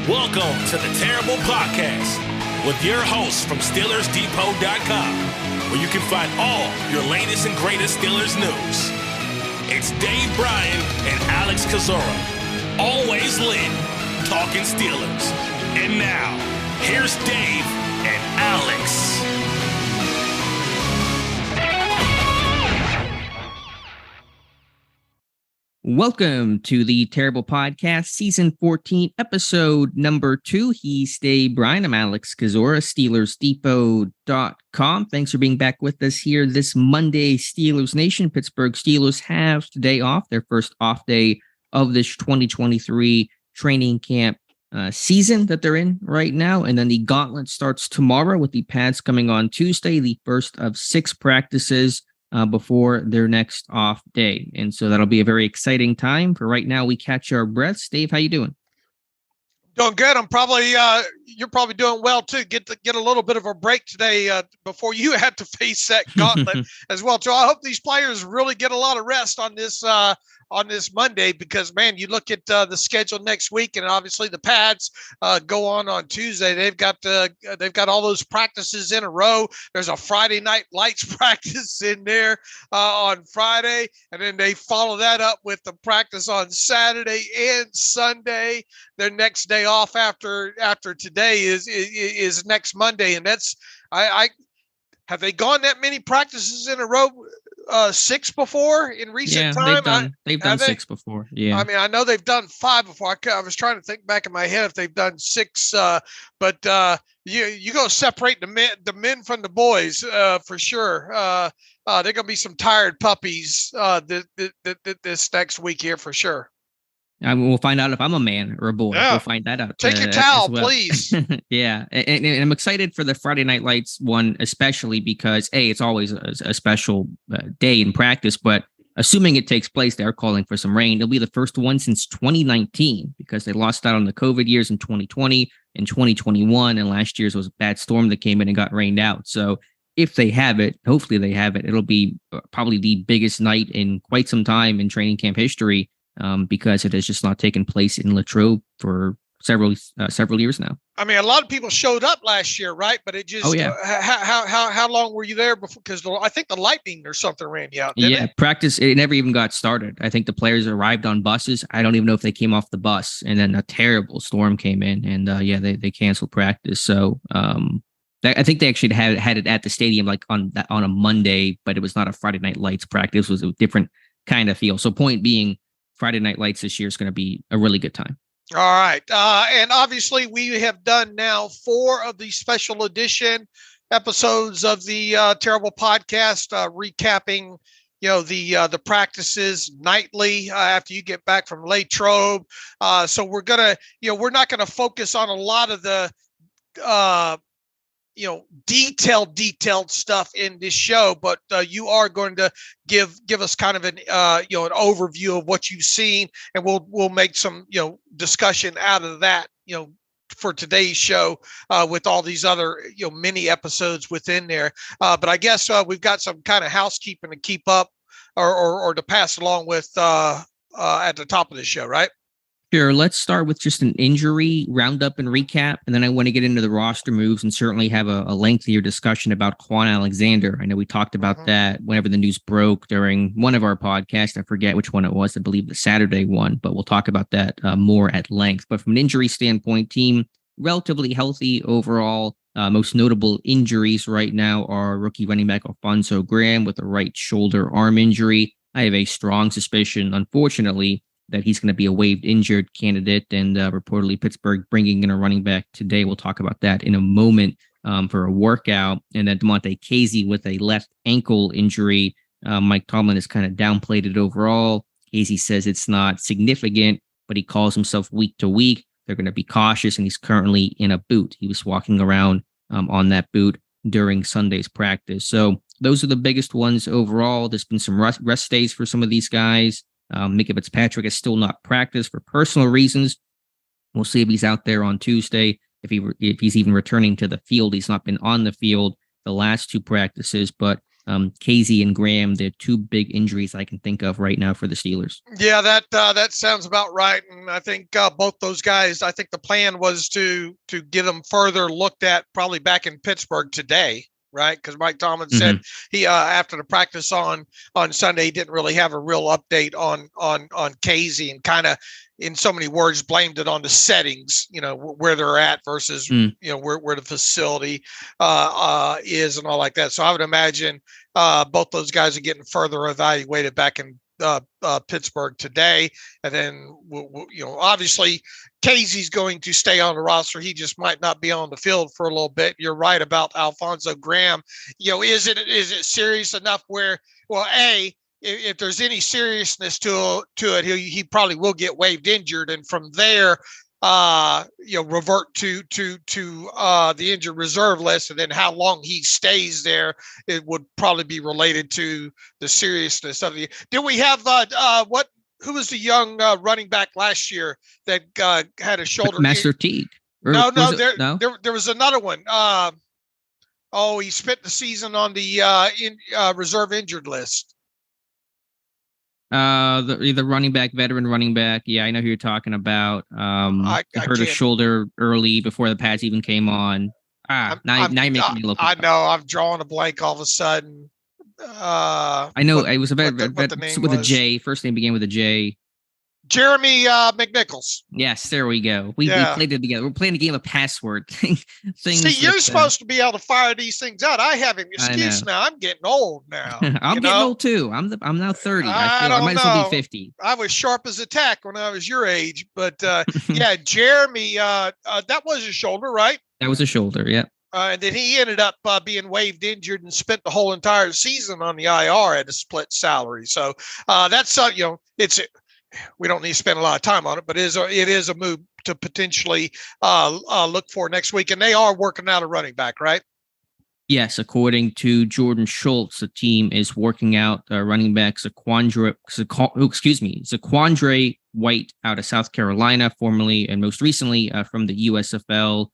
Welcome to the Terrible Podcast with your hosts from SteelersDepot.com, where you can find all your latest and greatest Steelers news. It's Dave Bryan and Alex Kozora, always lit, talking Steelers. And now, here's Dave and Alex. Welcome to the Terrible Podcast, Season 14, Episode number 2. He's Dave Bryan. I'm Alex Kozora, SteelersDepot.com. Thanks for being back with us here this Monday, Steelers Nation. Pittsburgh Steelers have today off, their first off day of this 2023 training camp season that they're in right now. And then the gauntlet starts tomorrow with the pads coming on Tuesday, the first of 6 practices before their next off day. And so that'll be a very exciting time. For right now, we catch our breaths. Dave, how you doing? Doing good. I'm probably you're probably doing well too. Get a little bit of a break today before you have to face that gauntlet as well. So I hope these players really get a lot of rest on this Monday, because man, you look at the schedule next week, and obviously the pads go on Tuesday. They've got all those practices in a row. There's a Friday night lights practice in there on Friday, and then they follow that up with the practice on Saturday and Sunday. Their next day off after today is next Monday, and that's I have they gone that many practices in a row? 6 before in recent time? They've done 6 before. Yeah. I mean, I know they've done 5 before. I was trying to think back in my head if they've done 6, but you go separate the men from the boys for sure. They're going to be some tired puppies this next week here for sure. We'll find out if I'm a man or a boy. Yeah. We'll find that out. Take your towel, please. Yeah. And I'm excited for the Friday Night Lights one, especially because, A, it's always a special day in practice, but assuming it takes place, they're calling for some rain. It'll be the first one since 2019 because they lost out on the COVID years in 2020 and 2021, and last year's was a bad storm that came in and got rained out. So if they have it, hopefully they have it, it'll be probably the biggest night in quite some time in training camp history. Because it has just not taken place in Latrobe for several years now. I mean, a lot of people showed up last year, right? But it just how long were you there before? Because I think the lightning or something ran you out. Didn't it? Practice it never even got started. I think the players arrived on buses. I don't even know if they came off the bus, and then a terrible storm came in, and they canceled practice. So I think they actually had it at the stadium like on a Monday, but it was not a Friday Night Lights practice. It was a different kind of feel. So point being, Friday Night Lights this year is going to be a really good time. All right. And obviously we have done now 4 of the special edition episodes of the Terrible Podcast, recapping, the practices nightly after you get back from Latrobe. So we're not going to focus on a lot of the, detailed stuff in this show, but you are going to give us kind of an overview of what you've seen, and we'll make some discussion out of that for today's show with all these other mini episodes within there. But I guess we've got some kind of housekeeping to keep up or to pass along with at the top of the show, right? Sure. Let's start with just an injury roundup and recap, and then I want to get into the roster moves and certainly have a lengthier discussion about Kwon Alexander. I know we talked about that whenever the news broke during one of our podcasts. I forget which one it was. I believe the Saturday one, but we'll talk about that more at length. But from an injury standpoint, team relatively healthy overall. Most notable injuries right now are rookie running back Alfonso Graham with a right shoulder arm injury. I have a strong suspicion, unfortunately, that he's going to be a waived injured candidate, and reportedly Pittsburgh bringing in a running back today. We'll talk about that in a moment for a workout. And then Demonte Casey with a left ankle injury. Mike Tomlin has kind of downplayed it overall. Casey says it's not significant, but he calls himself week to week. They're going to be cautious, and he's currently in a boot. He was walking around on that boot during Sunday's practice. So those are the biggest ones overall. There's been some rest days for some of these guys. Micah Fitzpatrick has still not practiced for personal reasons. We'll see if he's out there on Tuesday. If he's even returning to the field. He's not been on the field the last 2 practices, but Casey and Graham, the two big injuries I can think of right now for the Steelers. Yeah, that sounds about right. And I think both those guys, I think the plan was to get them further looked at probably back in Pittsburgh today, right? Because Mike Tomlin said he after the practice on Sunday, he didn't really have a real update on Casey, and kind of, in so many words, blamed it on the settings, where they're at versus where the facility is and all like that. So I would imagine both those guys are getting further evaluated back in Pittsburgh today. And then obviously Casey's going to stay on the roster. He just might not be on the field for a little bit. You're right about Alfonso Graham. Is it serious enough where, well, if there's any seriousness to it, he probably will get waived injured, and from there, revert to the injured reserve list, and then how long he stays there, it would probably be related to the seriousness of the. Did we have who was the young running back last year that had a shoulder? Master Teague. No, there was another one. He spent the season on the reserve injured list. The running back, veteran running back. Yeah, I know who you're talking about. I hurt a shoulder early before the pads even came on. Now you're making me look. I know. I'm drawing a blank all of a sudden. I know it was with a J. First name began with a J. Jeremy McNichols. Yes, there we go. We played it together. We're playing a game of password things. See, you're supposed to be able to fire these things out. I have an excuse now. I'm getting old now. I'm getting old too. I'm now 30. I might as well be 50. I was sharp as a tack when I was your age, but Jeremy, that was his shoulder, right? That was a shoulder. Yeah. And then he ended up being waived injured and spent the whole entire season on the IR at a split salary. So that's it's. We don't need to spend a lot of time on it, but it is a move to potentially look for next week. And they are working out a running back, right? Yes, according to Jordan Schultz, the team is working out running back Zaquandre White out of South Carolina, formerly and most recently from the USFL.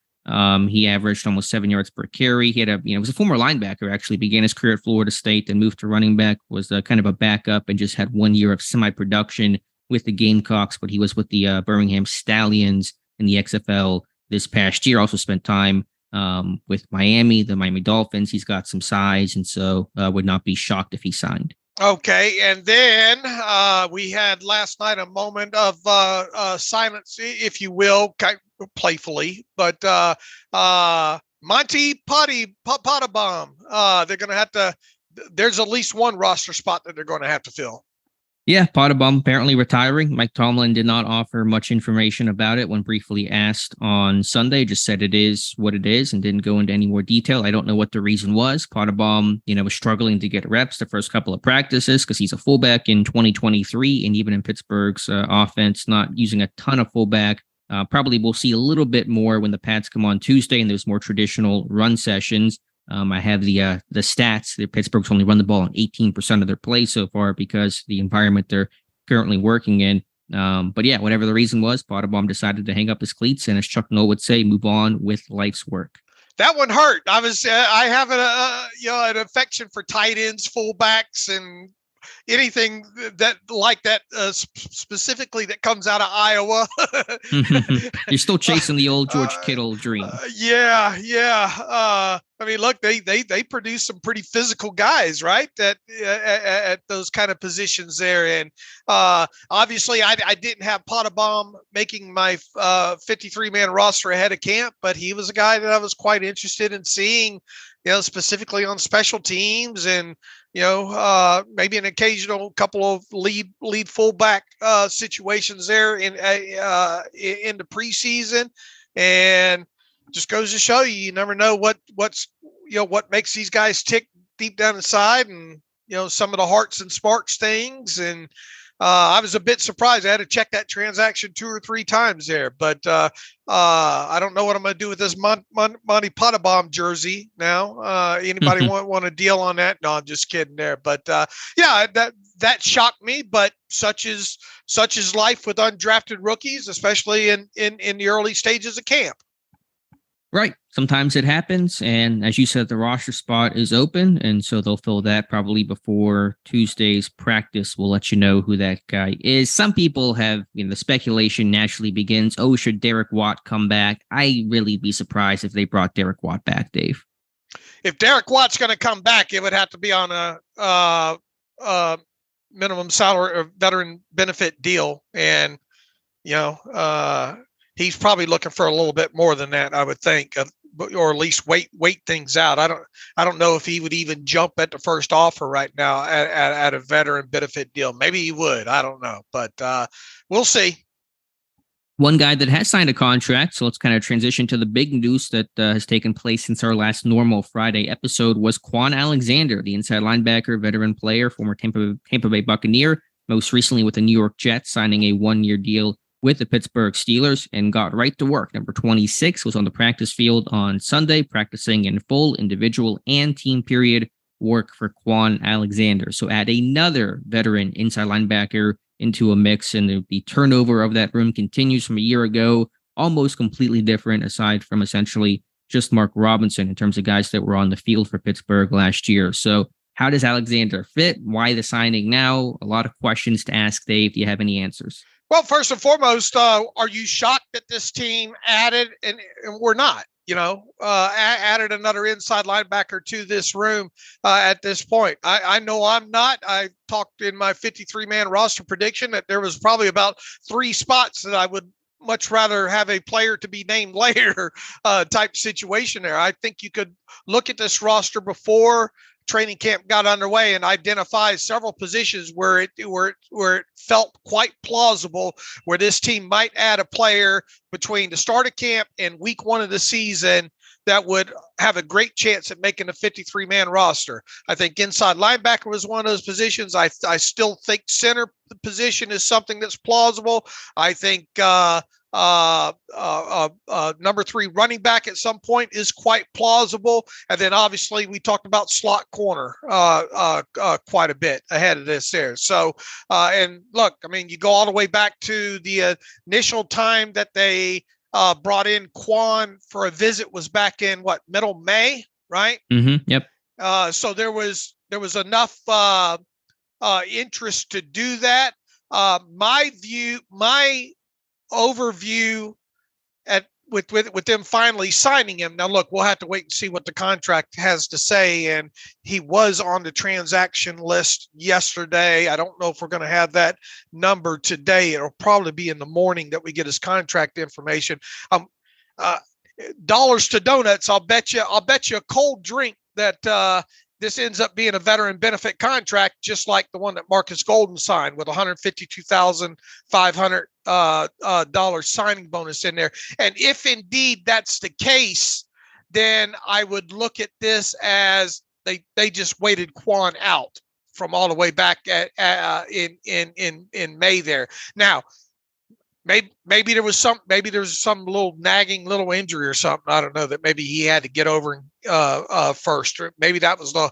He averaged almost 7 yards per carry. He had was a former linebacker, actually began his career at Florida State, then moved to running back, was kind of a backup, and just had 1 year of semi-production with the Gamecocks, but he was with the Birmingham Stallions in the XFL this past year. Also spent time with the Miami Dolphins. He's got some size, and so would not be shocked if he signed. Okay, and then we had last night a moment of silence, if you will, kind of playfully, but Monty Pottebaum, they're going to have to. There's at least one roster spot that they're going to have to fill. Yeah, Pottebaum apparently retiring. Mike Tomlin did not offer much information about it when briefly asked on Sunday. Just said it is what it is and didn't go into any more detail. I don't know what the reason was. Pottebaum, was struggling to get reps the first couple of practices because he's a fullback in 2023, and even in Pittsburgh's offense, not using a ton of fullback. Probably we'll see a little bit more when the pads come on Tuesday and there's more traditional run sessions. I have the stats that Pittsburgh's only run the ball on 18% of their plays so far because the environment they're currently working in. But yeah, whatever the reason was, Pottebaum decided to hang up his cleats, and as Chuck Noll would say, move on with life's work. That one hurt. I have an affection for tight ends, fullbacks, and anything that like that specifically that comes out of Iowa. You're still chasing the old George Kittle dream. Yeah. I mean, look, they produce some pretty physical guys, right? At those kind of positions there, and obviously, I didn't have Pottebaum making my 53-man roster ahead of camp, but he was a guy that I was quite interested in seeing, specifically on special teams, and maybe an occasional couple of lead fullback situations there in the preseason, and just goes to show you never know what makes these guys tick deep down inside, and some of the hearts and sparks things. And I was a bit surprised. I had to check that transaction 2 or 3 times there, but I don't know what I'm going to do with this Monty Pottebaum jersey now. Anybody want a deal on that? No, I'm just kidding there. But that shocked me. But such is life with undrafted rookies, especially in the early stages of camp. Right. Sometimes it happens. And as you said, the roster spot is open. And so they'll fill that probably before Tuesday's practice. We'll let you know who that guy is. Some people have, the speculation naturally begins. Oh, should Derek Watt come back? I really be surprised if they brought Derek Watt back, Dave. If Derek Watt's going to come back, it would have to be on a minimum salary or veteran benefit deal. And, he's probably looking for a little bit more than that, I would think, or at least wait things out. I don't know if he would even jump at the first offer right now at a veteran benefit deal. Maybe he would. I don't know, but we'll see. One guy that has signed a contract, so let's kind of transition to the big news that has taken place since our last normal Friday episode, was Kwon Alexander, the inside linebacker, veteran player, former Tampa Bay Buccaneer, most recently with the New York Jets, signing a one-year deal with the Pittsburgh Steelers and got right to work. Number 26 was on the practice field on Sunday, practicing in full individual and team period work for Kwon Alexander. So add another veteran inside linebacker into a mix, and the turnover of that room continues from a year ago, almost completely different, aside from essentially just Mark Robinson in terms of guys that were on the field for Pittsburgh last year. So how does Alexander fit? Why the signing now? A lot of questions to ask, Dave. Do you have any answers? Well, first and foremost, are you shocked that this team added, and we're not, added another inside linebacker to this room at this point? I know I'm not. I talked in my 53-man roster prediction that there was probably about 3 spots that I would much rather have a player to be named later type situation there. I think you could look at this roster before training camp got underway and identify several positions where it felt quite plausible where this team might add a player between the start of camp and week 1 of the season that would have a great chance at making the 53-man roster. I think inside linebacker was one of those positions. I still think center position is something that's plausible. I think number 3 running back at some point is quite plausible. And then obviously we talked about slot corner quite a bit ahead of this there. So, and look, I mean, you go all the way back to the initial time that they brought in Kwon for a visit was back in middle May, right? Mm-hmm. Yep. So there was enough interest to do that. My overview with them finally signing him. Now, look, we'll have to wait and see what the contract has to say. And he was on the transaction list yesterday. I don't know if we're going to have that number today. It'll probably be in the morning that we get his contract information. Dollars to donuts. I'll bet you a cold drink that this ends up being a veteran benefit contract, just like the one that Marcus Golden signed with $152,500 signing bonus in there. And if indeed that's the case, then I would look at this as they just waited Kwon out from all the way back in May there. Now, maybe there was some little nagging little injury or something. I don't know, that maybe he had to get over first, or maybe that was the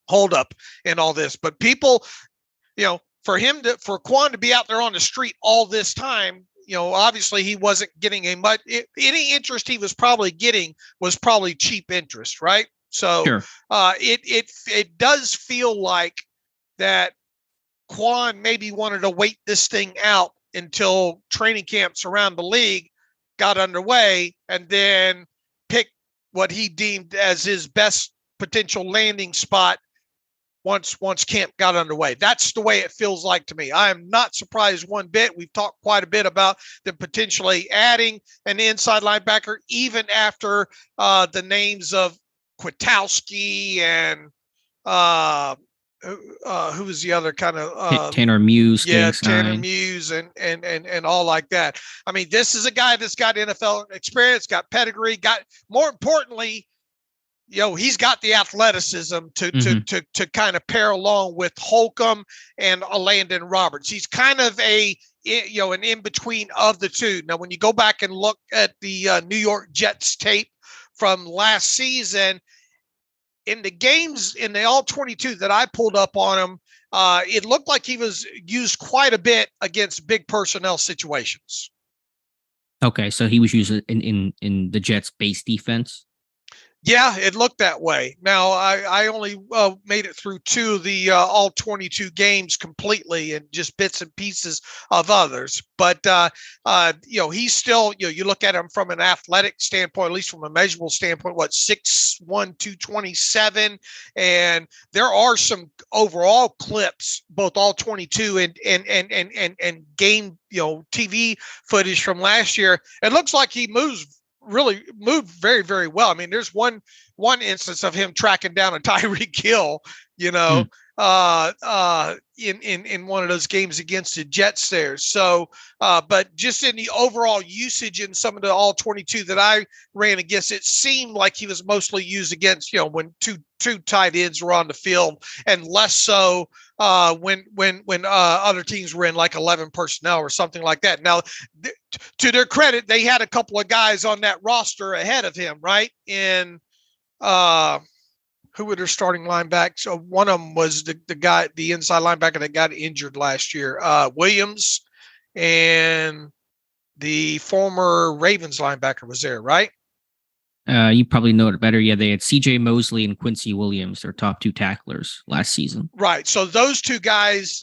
holdup in all this. But people, for Kwon to be out there on the street all this time, obviously he wasn't getting any interest he was probably getting was probably cheap interest, right? So sure. It does feel like that Kwon maybe wanted to wait this thing out until training camps around the league got underway and then pick what he deemed as his best potential landing spot once camp got underway. That's the way it feels like to me. I am not surprised one bit. We've talked quite a bit about them potentially adding an inside linebacker, even after the names of Kwiatkowski and who was the other kind of Tanner Muse? Yeah, Tanner Muse and all like that. I mean, this is a guy that's got NFL experience, got pedigree, got, more importantly, he's got the athleticism to kind of pair along with Holcomb and Landon Roberts. He's kind of an in between of the two. Now, when you go back and look at the New York Jets tape from last season, in the games, in the all 22 that I pulled up on him, it looked like he was used quite a bit against big personnel situations. Okay, so he was used in the Jets' base defense. Yeah, it looked that way. Now, I only made it through two of the all 22 games completely and just bits and pieces of others. But, he's still, you look at him from an athletic standpoint, at least from a measurable standpoint, 6'1", 227. And there are some overall clips, both all 22 and game, TV footage from last year. It looks like he really moved very, very well. I mean, there's one instance of him tracking down a Tyreek Hill, in one of those games against the Jets there. So, but just in the overall usage in some of the all 22 that I ran against, it seemed like he was mostly used against, when two tight ends were on the field, and less so when other teams were in like 11 personnel or something like that. Now, to their credit, they had a couple of guys on that roster ahead of him, right? In who were their starting linebackers? So one of them was the guy, the inside linebacker that got injured last year, Williams, and the former Ravens linebacker was there, right? You probably know it better. Yeah, they had C.J. Mosley and Quincy Williams, their top two tacklers last season. Right. So those two guys,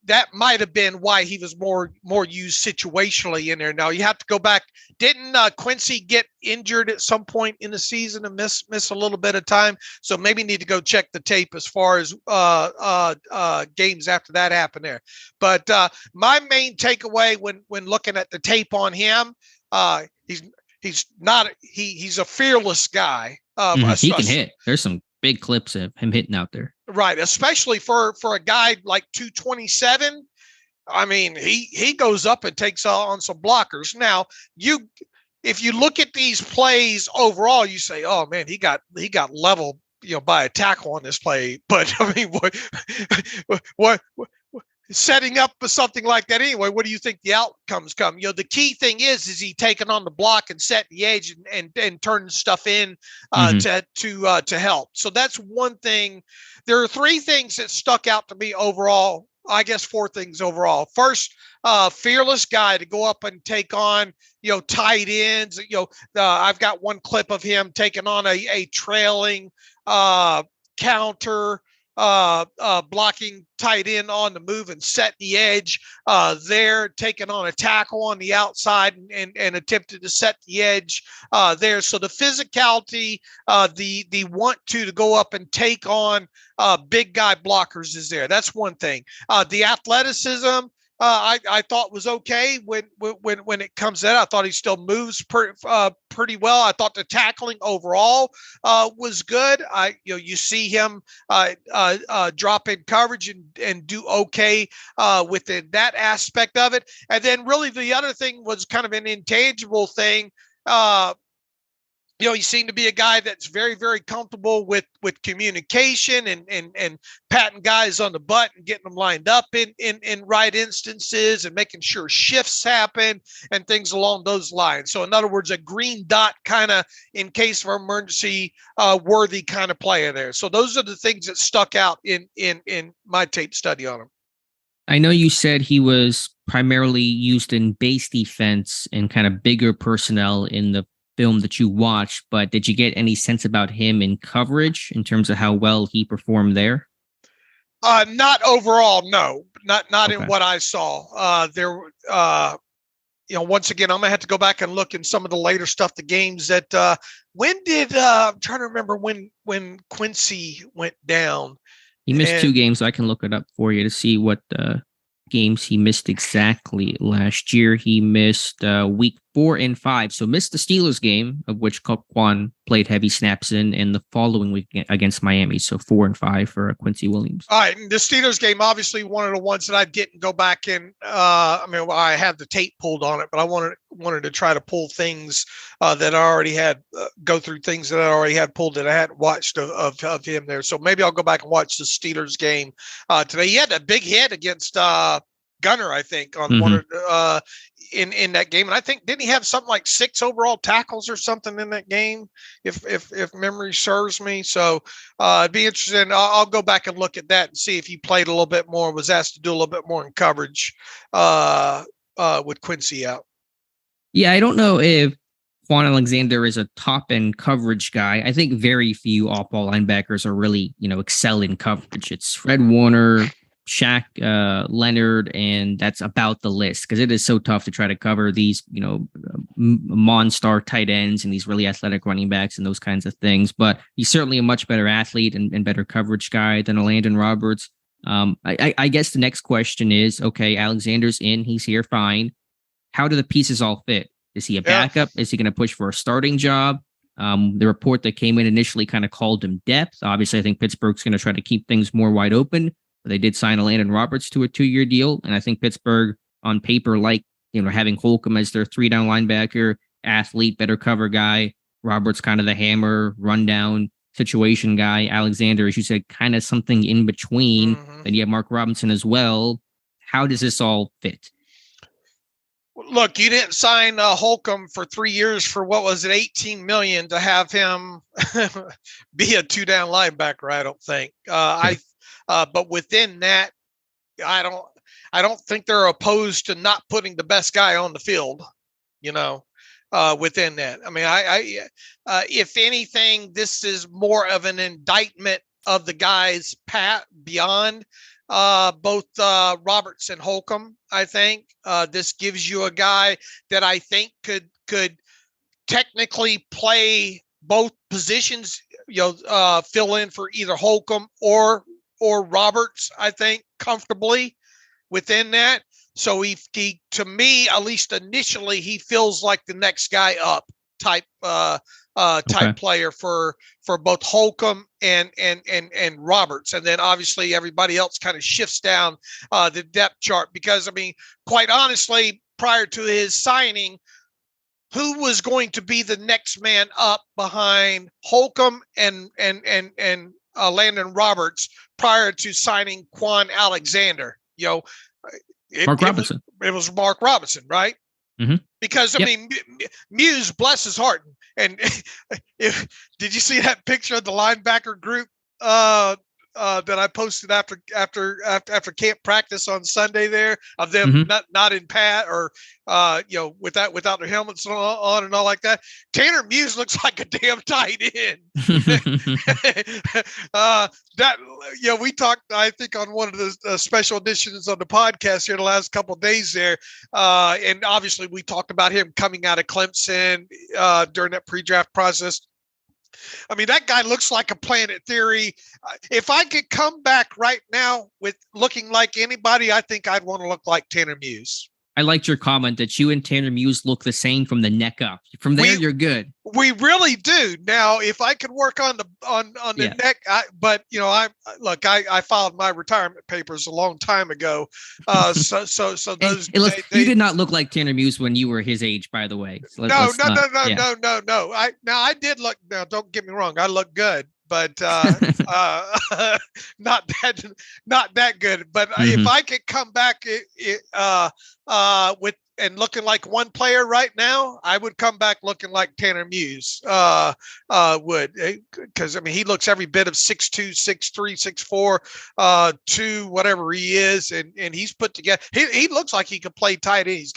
that might have been why he was more used situationally in there. Now you have to go back. Didn't Quincy get injured at some point in the season and miss a little bit of time? So maybe need to go check the tape as far as games after that happened there. But my main takeaway when looking at the tape on him, he's a fearless guy. He can hit. There's some big clips of him hitting out there. Right. Especially for a guy like 227. I mean, he goes up and takes on some blockers. Now, if you look at these plays overall, you say, oh man, he got leveled, by a tackle on this play. But I mean, what setting up for something like that anyway, what do you think the outcomes come? The key thing is he taking on the block and setting the edge and turning stuff in to help. So that's one thing. There are three things that stuck out to me overall. I guess four things overall. First, fearless guy to go up and take on, tight ends. I've got one clip of him taking on a trailing counter, blocking tight end on the move and set the edge there, taking on a tackle on the outside and attempted to set the edge there. So the physicality, the want to go up and take on big guy blockers is there. That's one thing. The athleticism, I thought was okay when it comes to that. I thought he still moves pretty well. I thought the tackling overall was good. You see him drop in coverage and do okay within that aspect of it. And then really the other thing was kind of an intangible thing. He seemed to be a guy that's very, very comfortable with communication and patting guys on the butt and getting them lined up in right instances and making sure shifts happen and things along those lines. So in other words, a green dot kind of in case of emergency worthy kind of player there. So those are the things that stuck out in my tape study on him. I know you said he was primarily used in base defense and kind of bigger personnel in the film that you watched, but did you get any sense about him in coverage in terms of how well he performed there? Not overall, no. Not Okay. in what I saw. Once again, I'm gonna have to go back and look in some of the later stuff, the games that I'm trying to remember when Quincy went down. He missed 2 games, so I can look it up for you to see what games he missed exactly last year. He missed week 4 and 5, so missed the Steelers game, of which Kwon played heavy snaps in, and the following week against Miami. So 4 and 5 for Quincy Williams. All right, and the Steelers game, obviously one of the ones that I'd get and go back and I have the tape pulled on it, but I wanted to try to pull things that I already had, go through things that I already had pulled that I hadn't watched of him there. So maybe I'll go back and watch the Steelers game today. He had a big hit against Gunner, I think, on one in that game, and I think didn't he have something like 6 overall tackles or something in that game, if memory serves me. So it'd be interesting. I'll go back and look at that and see if he played a little bit more, was asked to do a little bit more in coverage with Quincy out. Yeah, I don't know if Kwon Alexander is a top end coverage guy. I think very few off-ball linebackers are really, excel in coverage. It's Fred Warner, Shaq Leonard, and that's about the list because it is so tough to try to cover these, monster tight ends and these really athletic running backs and those kinds of things. But he's certainly a much better athlete and better coverage guy than a Landon Roberts. I guess the next question is, okay, Alexander's in, he's here, fine. How do the pieces all fit? Is he a backup? Is he going to push for a starting job? The report that came in initially kind of called him depth. Obviously, I think Pittsburgh's going to try to keep things more wide open. But they did sign a Landon Roberts to a 2-year deal. And I think Pittsburgh on paper, having Holcomb as their 3-down linebacker, athlete, better cover guy. Roberts kind of the hammer, rundown situation guy. Alexander, as you said, kind of something in between. Then you have Mark Robinson as well. How does this all fit? Look, you didn't sign Holcomb for 3 years for what was it, $18 million to have him be a 2-down linebacker. I don't think. But within that, I don't think they're opposed to not putting the best guy on the field. Within that, I mean, if anything, this is more of an indictment of the guys beyond both Roberts and Holcomb. I think this gives you a guy that I think could technically play both positions. Fill in for either Holcomb or Roberts. I think comfortably within that. So he to me, at least initially, he feels like the next guy up type player for both Holcomb and Roberts. And then obviously everybody else kind of shifts down the depth chart because, I mean, quite honestly, prior to his signing, who was going to be the next man up behind Holcomb and Landon Roberts prior to signing Kwon Alexander? Mark Robinson. It was Mark Robinson, right? Mm-hmm. Because I mean, Muse, bless his heart, and did you see that picture of the linebacker group that I posted after camp practice on Sunday there of them not in pad or without their helmets on and all like that? Tanner Muse looks like a damn tight end. We talked, I think, on one of the special editions on the podcast here the last couple of days there, and obviously we talked about him coming out of Clemson during that pre-draft process. I mean, that guy looks like a Planet Theory. If I could come back right now with looking like anybody, I think I'd want to look like Tanner Muse. I liked your comment that you and Tanner Muse look the same from the neck up. From there, you're good. We really do. Now, if I could work on the neck, I filed my retirement papers a long time ago. So those. You did not look like Tanner Muse when you were his age, by the way. So no. I did look. Now, don't get me wrong. I look good. But not that good. But if I could come back with and looking like one player right now, I would come back looking like Tanner Muse would, because I mean he looks every bit of 6'2", 6'3", 6'4", 2, whatever he is, and he's put together. He looks like he could play tight end.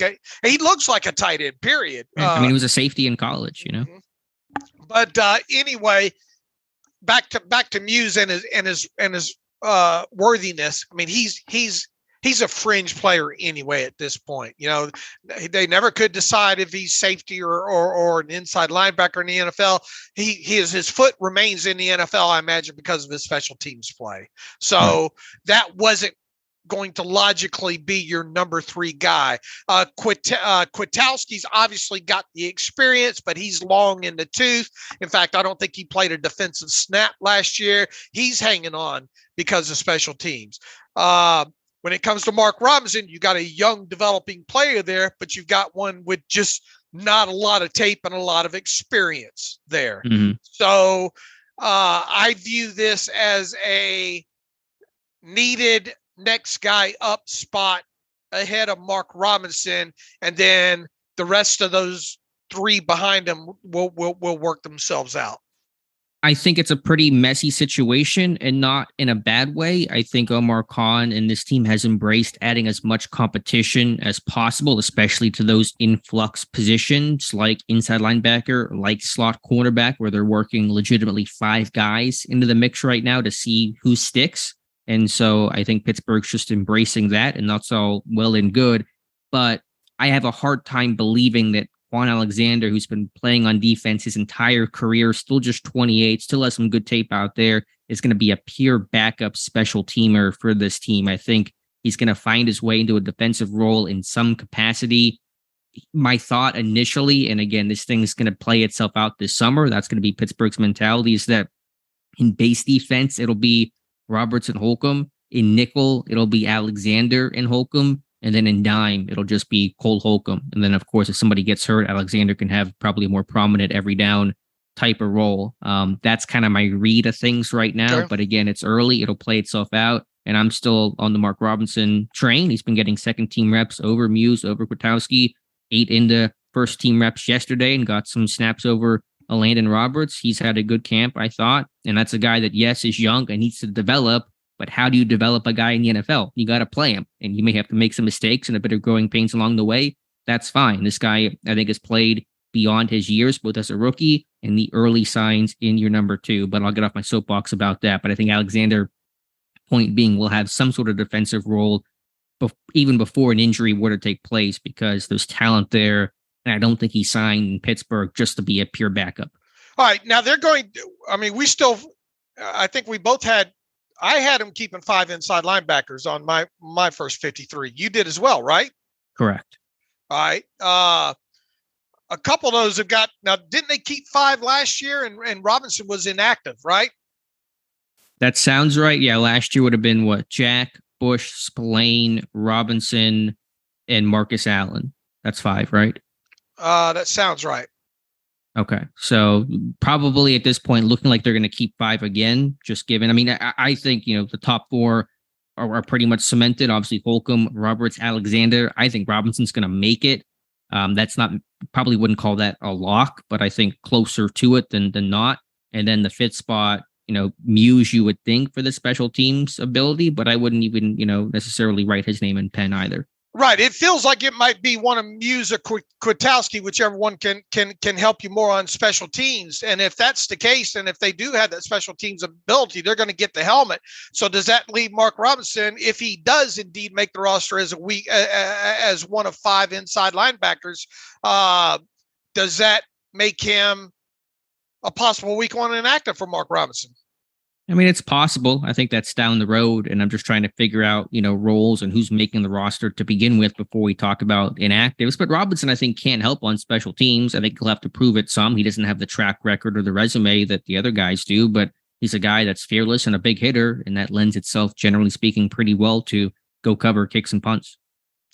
He looks like a tight end. Period. I mean, he was a safety in college, But anyway. Back to Muse and his worthiness. I mean, he's a fringe player anyway at this point. They never could decide if he's safety or an inside linebacker in the NFL. His foot remains in the NFL, I imagine, because of his special teams play. So that wasn't going to logically be your number 3 guy. Kwiatkowski's obviously got the experience, but he's long in the tooth. In fact, I don't think he played a defensive snap last year. He's hanging on because of special teams. When it comes to Mark Robinson, you got a young developing player there, but you've got one with just not a lot of tape and a lot of experience there. So I view this as a needed next guy up spot ahead of Mark Robinson, and then the rest of those 3 behind him will work themselves out. I think it's a pretty messy situation and not in a bad way. I think Omar Khan and this team has embraced adding as much competition as possible, especially to those influx positions like inside linebacker, like slot cornerback, where they're working legitimately 5 guys into the mix right now to see who sticks. And so I think Pittsburgh's just embracing that, and that's all well and good. But I have a hard time believing that Kwon Alexander, who's been playing on defense his entire career, still just 28, still has some good tape out there, is going to be a pure backup special teamer for this team. I think he's going to find his way into a defensive role in some capacity. My thought initially, and again, this thing is going to play itself out this summer, that's going to be Pittsburgh's mentality, is that in base defense, it'll be Roberts and Holcomb. In nickel, it'll be Alexander and Holcomb. And then in dime, it'll just be Cole Holcomb. And then, of course, if somebody gets hurt, Alexander can have probably a more prominent every down type of role. That's kind of my read of things right now. Okay. But again, it's early. It'll play itself out. And I'm still on the Mark Robinson train. He's been getting second team reps over Muse, over Kwiatkowski, 8 into first team reps yesterday and got some snaps over Landon Roberts. He's had a good camp, I thought. And that's a guy that, yes, is young and needs to develop. But how do you develop a guy in the NFL? You got to play him, and you may have to make some mistakes and a bit of growing pains along the way. That's fine. This guy, I think, has played beyond his years, both as a rookie and the early signs in year number 2. But I'll get off my soapbox about that. But I think Alexander, point being, will have some sort of defensive role even before an injury were to take place, because there's talent there. And I don't think he signed in Pittsburgh just to be a pure backup. All right. Now they're going, I mean, I think we both I had him keeping 5 inside linebackers on my first 53. You did as well, right? Correct. All right. A couple of those have got, now, didn't they keep 5 last year and Robinson was inactive, right? That sounds right. Yeah. Last year would have been what? Jack, Bush, Spillane, Robinson, and Marcus Allen. That's 5, right? That sounds right. Okay. So probably at this point, looking like they're going to keep 5 again, just given, I mean, I think, the top 4 are pretty much cemented. Obviously, Holcomb, Roberts, Alexander. I think Robinson's going to make it. That's not, probably wouldn't call that a lock, but I think closer to it than not. And then the 5th spot, Muse, you would think, for the special teams ability, but I wouldn't even, necessarily write his name in pen either. Right. It feels like it might be one of Muse or Kwiatkowski, whichever one can help you more on special teams. And if that's the case, and if they do have that special teams ability, they're going to get the helmet. So does that leave Mark Robinson, if he does indeed make the roster as as one of 5 inside linebackers, does that make him a possible week 1 inactive for Mark Robinson? I mean, it's possible. I think that's down the road, and I'm just trying to figure out, roles and who's making the roster to begin with before we talk about inactives. But Robinson, I think, can't help on special teams. I think he'll have to prove it some. He doesn't have the track record or the resume that the other guys do, but he's a guy that's fearless and a big hitter, and that lends itself, generally speaking, pretty well to go cover kicks and punts.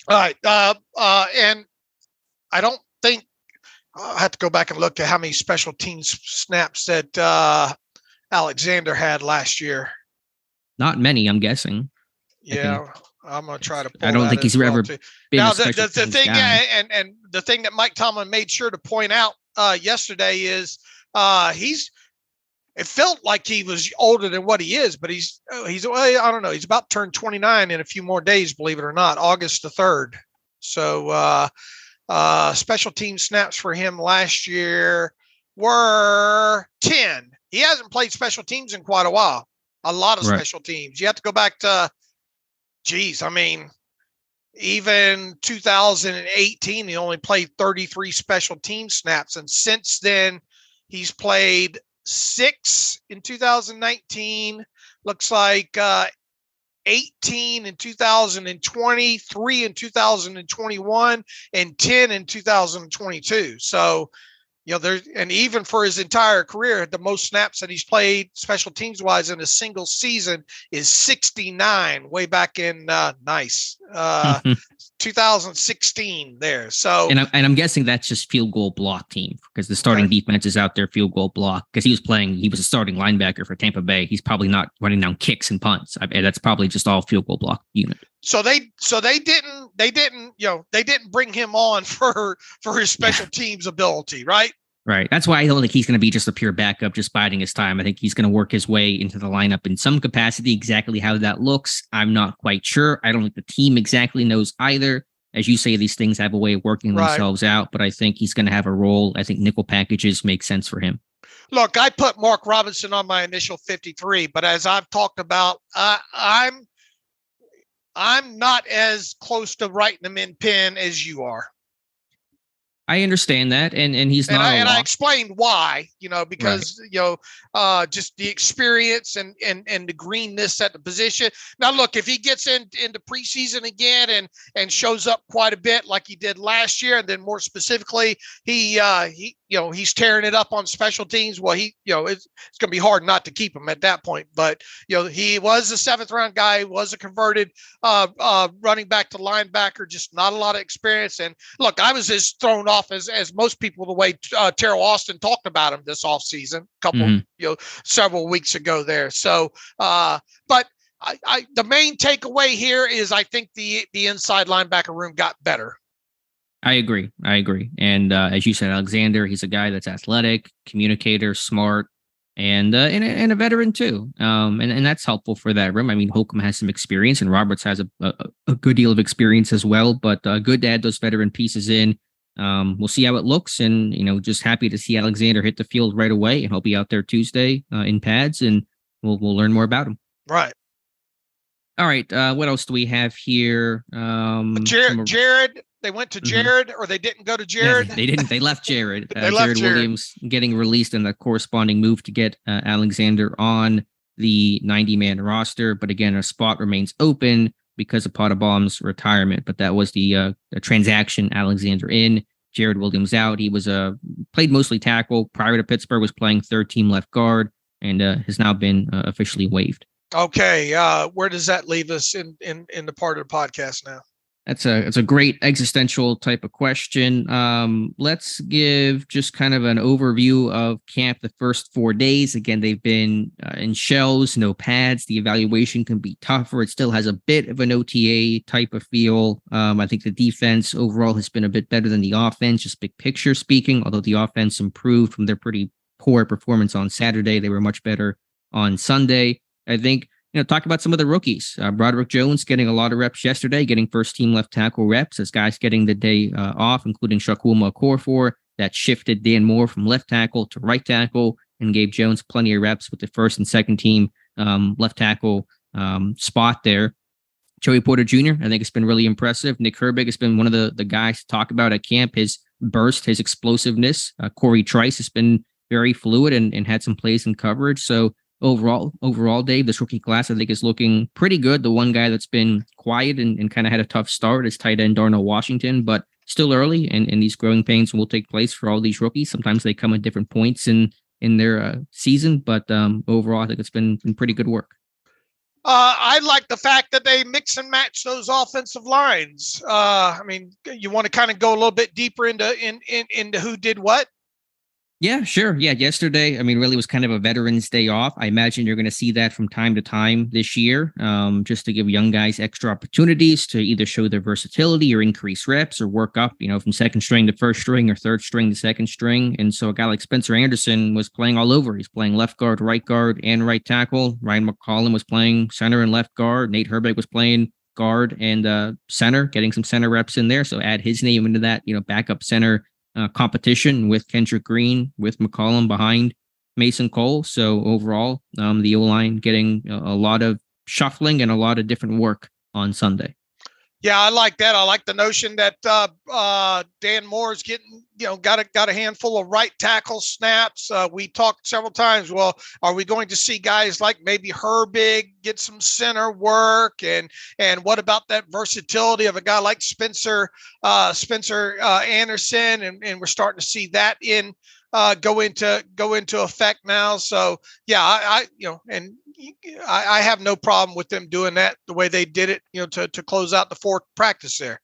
All right. And I don't think I'll have to go back and look at how many special teams snaps that Alexander had last year. Not many, I'm guessing. Yeah, I'm gonna try to. I don't think he's ever been. Now the thing, and the thing that Mike Tomlin made sure to point out yesterday is it felt like he was older than what he is, but he's I don't know, he's about to turn 29 in a few more days, believe it or not, August the 3rd. So special team snaps for him last year were 10. He hasn't played special teams in quite a while. A lot of special teams. You have to go back to, even 2018, he only played 33 special team snaps. And since then, he's played 6 in 2019. Looks like 18 in 2020, 3 in 2021, and 10 in 2022. So, and even for his entire career, the most snaps that he's played special teams wise in a single season is 69, way back in 2016 there. So, and I'm guessing that's just field goal block team, because the starting defense is out there field goal block, because he was a starting linebacker for Tampa Bay. He's probably not running down kicks and punts. That's probably just all field goal block unit. So they didn't bring him on for his special teams ability, right? Right. That's why I don't think he's going to be just a pure backup, just biding his time. I think he's going to work his way into the lineup in some capacity. Exactly how that looks, I'm not quite sure. I don't think the team exactly knows either. As you say, these things have a way of working themselves out, but I think he's going to have a role. I think nickel packages make sense for him. Look, I put Mark Robinson on my initial 53, but as I've talked about, I'm not as close to writing him in pen as you are. I understand that, and he's not. And I explained why, because just the experience and the greenness at the position. Now, look, if he gets into preseason again and shows up quite a bit like he did last year, and then more specifically, he's tearing it up on special teams. Well, it's going to be hard not to keep him at that point. But he was a 7th round guy, was a converted running back to linebacker, just not a lot of experience. And look, I was as thrown off as most people the way Terrell Austin talked about him this offseason, several weeks ago there. So, but the main takeaway here is I think the inside linebacker room got better. I agree. And as you said, Alexander, he's a guy that's athletic, communicator, smart, and a veteran too. And that's helpful for that room. I mean, Holcomb has some experience, and Roberts has a good deal of experience as well. But good to add those veteran pieces in. We'll see how it looks, and just happy to see Alexander hit the field right away, and he'll be out there Tuesday in pads, and we'll learn more about him. Right. All right. What else do we have here? Jared. They went to Jared, or they didn't go to Jared. Yeah, they didn't. They left Jared. Jared Williams getting released in the corresponding move to get Alexander on the 90-man roster. But again, a spot remains open because of Pottebaum's retirement. But that was the transaction. Alexander in, Jared Williams out. He was played mostly tackle prior to Pittsburgh. Was playing 3rd-team left guard, and has now been officially waived. Okay, where does that leave us in the part of the podcast now? It's a great existential type of question. Let's give just kind of an overview of camp the first 4 days. Again, they've been in shells, no pads. The evaluation can be tougher. It still has a bit of an OTA type of feel. I think the defense overall has been a bit better than the offense, just big picture speaking, although the offense improved from their pretty poor performance on Saturday. They were much better on Sunday. I think, talk about some of the rookies. Broderick Jones getting a lot of reps yesterday, getting 1st-team left tackle reps as guys getting the day off, including Shakwuma Okorafor. That shifted Dan Moore from left tackle to right tackle and gave Jones plenty of reps with the 1st and 2nd-team left tackle spot there. Joey Porter Jr., I think it's been really impressive. Nick Herbig has been one of the guys to talk about at camp. His burst, his explosiveness. Corey Trice has been very fluid and had some plays in coverage. So Overall, Dave, this rookie class, I think, is looking pretty good. The one guy that's been quiet and kind of had a tough start is tight end Darnell Washington, but still early, and these growing pains will take place for all these rookies. Sometimes they come at different points in their season, but overall, I think it's been pretty good work. I like the fact that they mix and match those offensive lines. I mean, you want to kind of go a little bit deeper into who did what? Yeah, sure. Yeah, yesterday, I mean, really was kind of a Veterans Day off. I imagine you're going to see that from time to time this year, just to give young guys extra opportunities to either show their versatility or increase reps or work up, from 2nd string to 1st string or 3rd string to 2nd string. And so a guy like Spencer Anderson was playing all over. He's playing left guard, and right tackle. Ryan McCollum was playing center and left guard. Nate Herbig was playing guard and center, getting some center reps in there. So add his name into that, backup center competition with Kendrick Green, with McCollum behind Mason Cole. So overall, the O-line getting a lot of shuffling and a lot of different work on Sunday. Yeah, I like that. I like the notion that Dan Moore's getting, got a handful of right tackle snaps. We talked several times. Well, are we going to see guys like maybe Herbig get some center work? And what about that versatility of a guy like Spencer Anderson? And we're starting to see that go into effect now. So yeah, I have no problem with them doing that the way they did it, to close out the 4th practice there.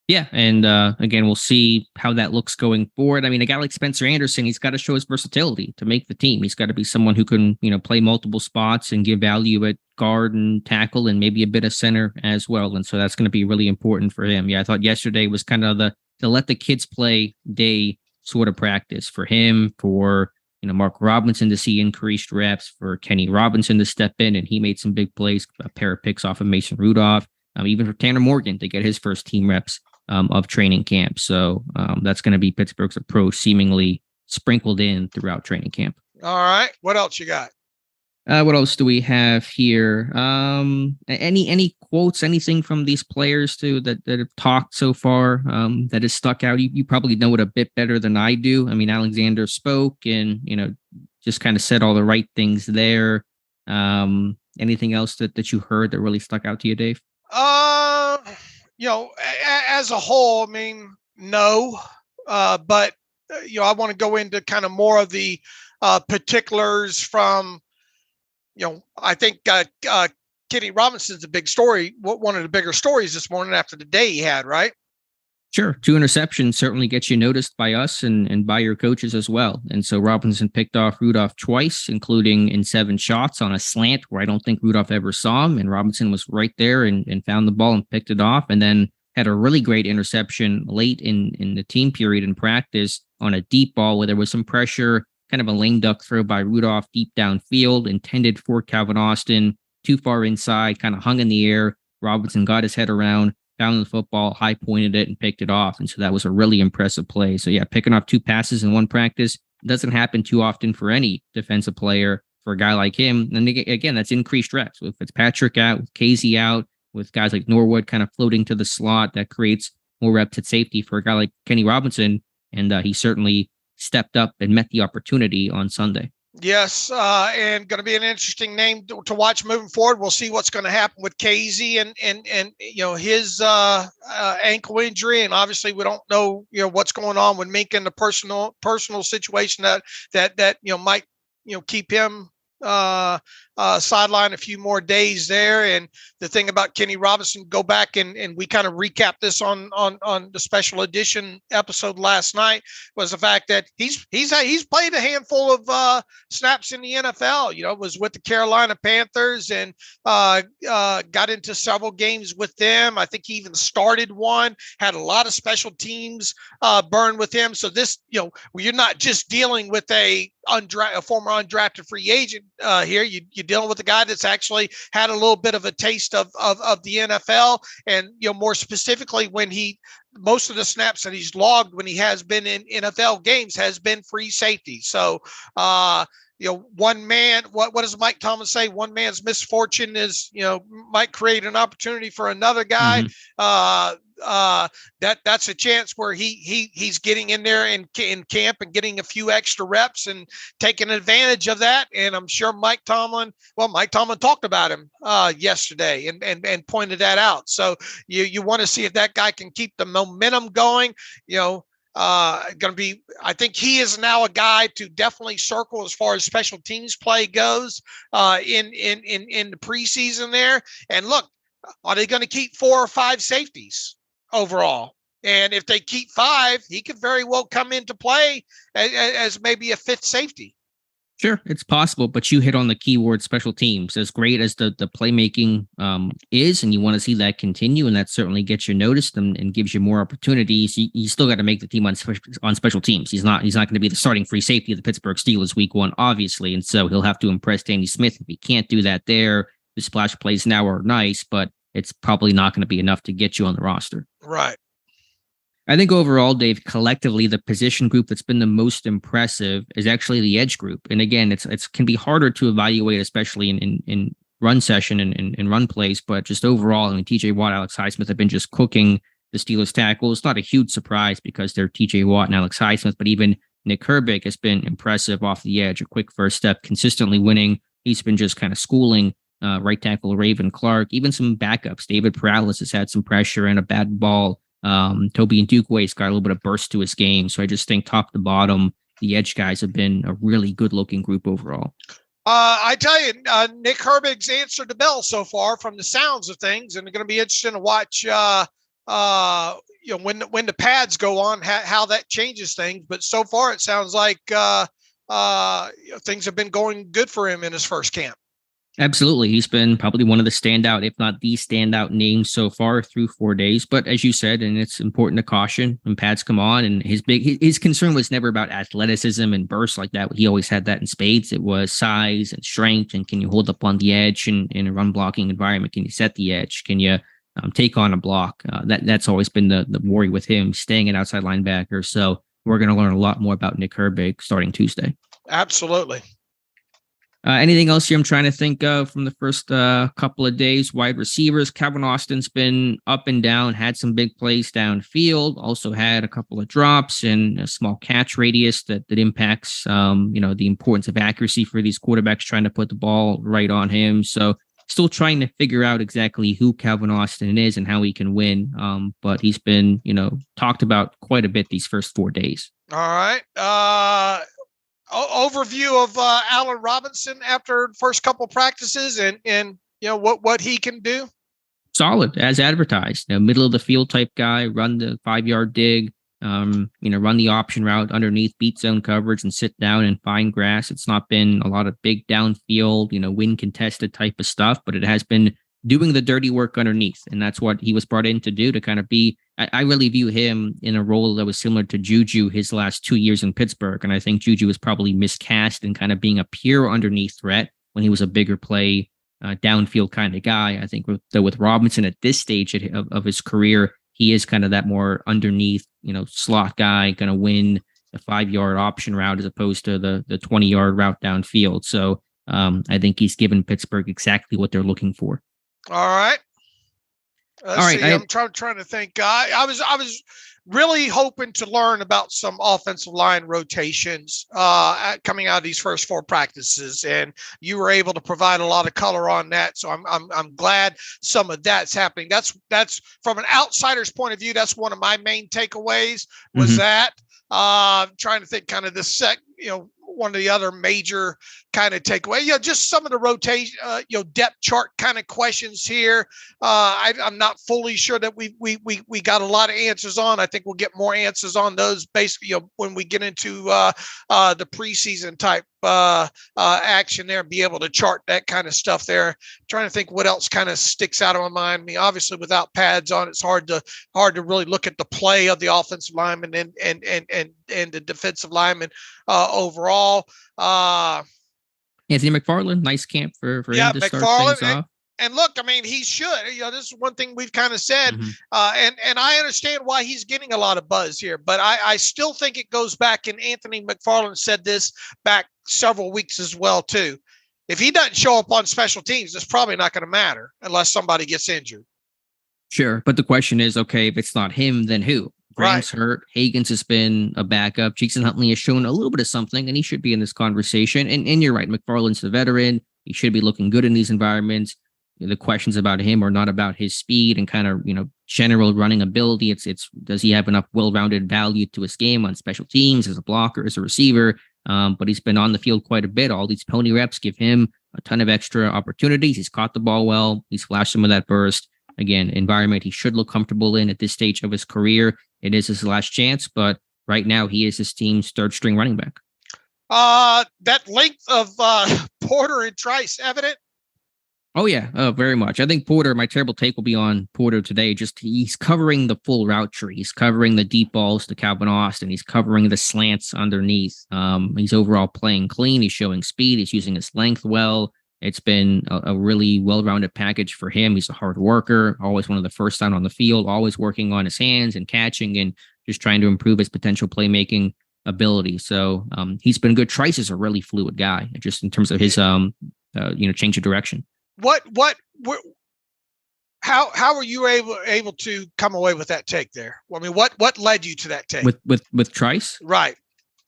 Yeah, and again, we'll see how that looks going forward. I mean, a guy like Spencer Anderson, he's got to show his versatility to make the team. He's got to be someone who can, play multiple spots and give value at guard and tackle and maybe a bit of center as well. And so that's going to be really important for him. Yeah, I thought yesterday was kind of the let the kids play day sort of practice for him, for Mark Robinson to see increased reps, for Kenny Robinson to step in, and he made some big plays, a pair of picks off of Mason Rudolph, even for Tanner Morgan to get his first team reps of training camp. So that's going to be Pittsburgh's approach, seemingly sprinkled in throughout training camp. All right. What else you got? What else do we have here? Any quotes, anything from these players that have talked so far that has stuck out? You probably know it a bit better than I do. I mean, Alexander spoke and, just kind of said all the right things there. Anything else that you heard that really stuck out to you, Dave? As a whole, I mean, no, but, I want to go into kind of more of the particulars from, I think Kenny Robinson's a big story. One of the bigger stories this morning after the day he had, right? Sure. 2 interceptions certainly gets you noticed by us and by your coaches as well. And so Robinson picked off Rudolph twice, including in 7 shots on a slant where I don't think Rudolph ever saw him. And Robinson was right there and found the ball and picked it off. And then had a really great interception late in the team period in practice on a deep ball where there was some pressure, kind of a lame duck throw by Rudolph deep downfield, intended for Calvin Austin, too far inside, kind of hung in the air. Robinson got his head around, found the football, high pointed it, and picked it off. And so that was a really impressive play. So yeah, picking off 2 passes in one practice doesn't happen too often for any defensive player. For a guy like him, and again, that's increased reps. With Fitzpatrick out, with Casey out, with guys like Norwood kind of floating to the slot, that creates more reps at safety for a guy like Kenny Robinson. And he certainly stepped up and met the opportunity on Sunday. Yes, and going to be an interesting name to watch moving forward. We'll see what's going to happen with Casey and his ankle injury, and obviously we don't know what's going on with Mink in the personal situation that might keep him sideline a few more days there. And the thing about Kenny Robinson, go back and we kind of recapped this on the special edition episode last night, was the fact that he's played a handful of snaps in the NFL. Was with the Carolina Panthers and got into several games with them. I think he even started one, had a lot of special teams burn with him. So this, you're not just dealing with a former undrafted free agent here. You're dealing with a guy that's actually had a little bit of a taste of the NFL, and more specifically when most of the snaps that he's logged when he has been in NFL games has been free safety. So one man, what does Mike Tomlin say? One man's misfortune is might create an opportunity for another guy. That's a chance where he's getting in there in camp and getting a few extra reps and taking advantage of that. And I'm sure Mike Tomlin talked about him yesterday and pointed that out. So you want to see if that guy can keep the momentum going. I think he is now a guy to definitely circle as far as special teams play goes in the preseason there. And look, are they going to keep 4 or 5 safeties overall? And if they keep 5, he could very well come into play as maybe a 5th safety. Sure, it's possible, but you hit on the keyword special teams. As great as the playmaking is, and you want to see that continue, and that certainly gets you noticed and gives you more opportunities. You still got to make the team on special teams. He's not going to be the starting free safety of the Pittsburgh Steelers week 1, obviously, and so he'll have to impress Danny Smith. If he can't do that there, the splash plays now are nice, but it's probably not going to be enough to get you on the roster. Right. I think overall, Dave, collectively, the position group that's been the most impressive is actually the edge group. And again, it's can be harder to evaluate, especially in run session and run plays. But just overall, I mean, TJ Watt, Alex Highsmith have been just cooking the Steelers tackle. It's not a huge surprise because they're TJ Watt and Alex Highsmith, but even Nick Herbig has been impressive off the edge, a quick first step, consistently winning. He's been just kind of schooling right tackle Raven Clark, even some backups. David Perales has had some pressure and a bad ball. Toby Ndukwe's got a little bit of burst to his game. So I just think top to bottom, the edge guys have been a really good looking group overall. I tell you, Nick Herbig's answered the bell so far from the sounds of things, and it's going to be interesting to watch, when the pads go on, how that changes things. But so far, it sounds like things have been going good for him in his first camp. Absolutely. He's been probably one of the standout, if not the standout names so far through 4 days. But as you said, and it's important to caution when pads come on, and his concern was never about athleticism and bursts like that. He always had that in spades. It was size and strength. And can you hold up on the edge in a run blocking environment? Can you set the edge? Can you take on a block? That's always been the worry with him, staying at outside linebacker. So we're going to learn a lot more about Nick Herbig starting Tuesday. Absolutely. Anything else here I'm trying to think of from the first couple of days? Wide receivers, Calvin Austin's been up and down, had some big plays downfield, also had a couple of drops and a small catch radius that impacts, the importance of accuracy for these quarterbacks trying to put the ball right on him. So still trying to figure out exactly who Calvin Austin is and how he can win. But he's been, talked about quite a bit these first 4 days. All right. Overview of Allen Robinson after first couple practices and what he can do. Solid as advertised, middle of the field type guy, run the 5-yard dig, run the option route underneath, beat zone coverage and sit down and find grass. It's not been a lot of big downfield, win contested type of stuff, but it has been doing the dirty work underneath. And that's what he was brought in to do, to kind of be, I really view him in a role that was similar to Juju his last 2 years in Pittsburgh. And I think Juju was probably miscast in kind of being a pure underneath threat when he was a bigger play, downfield kind of guy. I think with Robinson at this stage of his career, he is kind of that more underneath, slot guy, going to win the 5-yard option route as opposed to the 20-yard route downfield. So I think he's given Pittsburgh exactly what they're looking for. All right. All right. I'm trying to think. I was really hoping to learn about some offensive line rotations coming out of these first 4 practices, and you were able to provide a lot of color on that. So I'm glad some of that's happening. That's from an outsider's point of view. That's one of my main takeaways was that. Trying to think kind of the one of the other major kind of takeaway, just some of the rotation, depth chart kind of questions here. I'm not fully sure that we got a lot of answers on. I think we'll get more answers on those basically, when we get into the preseason type action there, and be able to chart that kind of stuff there. I'm trying to think what else kind of sticks out of my mind. I mean, obviously without pads on, it's hard to really look at the play of the offensive lineman and the defensive lineman overall. Anthony McFarland, nice camp for him to start things off. And look, I mean, he should. This is one thing we've kind of said, and I understand why he's getting a lot of buzz here, but I still think it goes back, and Anthony McFarland said this back several weeks as well too. If he doesn't show up on special teams, it's probably not going to matter unless somebody gets injured. Sure, but the question is, okay, if it's not him, then who? Graham's hurt. Hagens has been a backup. Cheeks and Huntley has shown a little bit of something, and he should be in this conversation. And you're right, McFarland's the veteran. He should be looking good in these environments. The questions about him are not about his speed and kind of, general running ability. It's does he have enough well-rounded value to his game on special teams, as a blocker, as a receiver? But he's been on the field quite a bit. All these pony reps give him a ton of extra opportunities. He's caught the ball well. He's flashed some of that burst. Again, environment he should look comfortable in at this stage of his career. It is his last chance, but right now he is his team's third-string running back. That length of Porter and Trice evident? Oh, yeah, very much. I think Porter, my terrible take will be on Porter today. Just he's covering the full route tree. He's covering the deep balls to Calvin Austin. He's covering the slants underneath. He's overall playing clean. He's showing speed. He's using his length well. It's been a really well-rounded package for him. He's a hard worker, always one of the first down on the field, always working on his hands and catching and just trying to improve his potential playmaking ability. So he's been good. Trice is a really fluid guy, just in terms of his change of direction. How were you able to come away with that take there? I mean, what led you to that take with Trice? Right.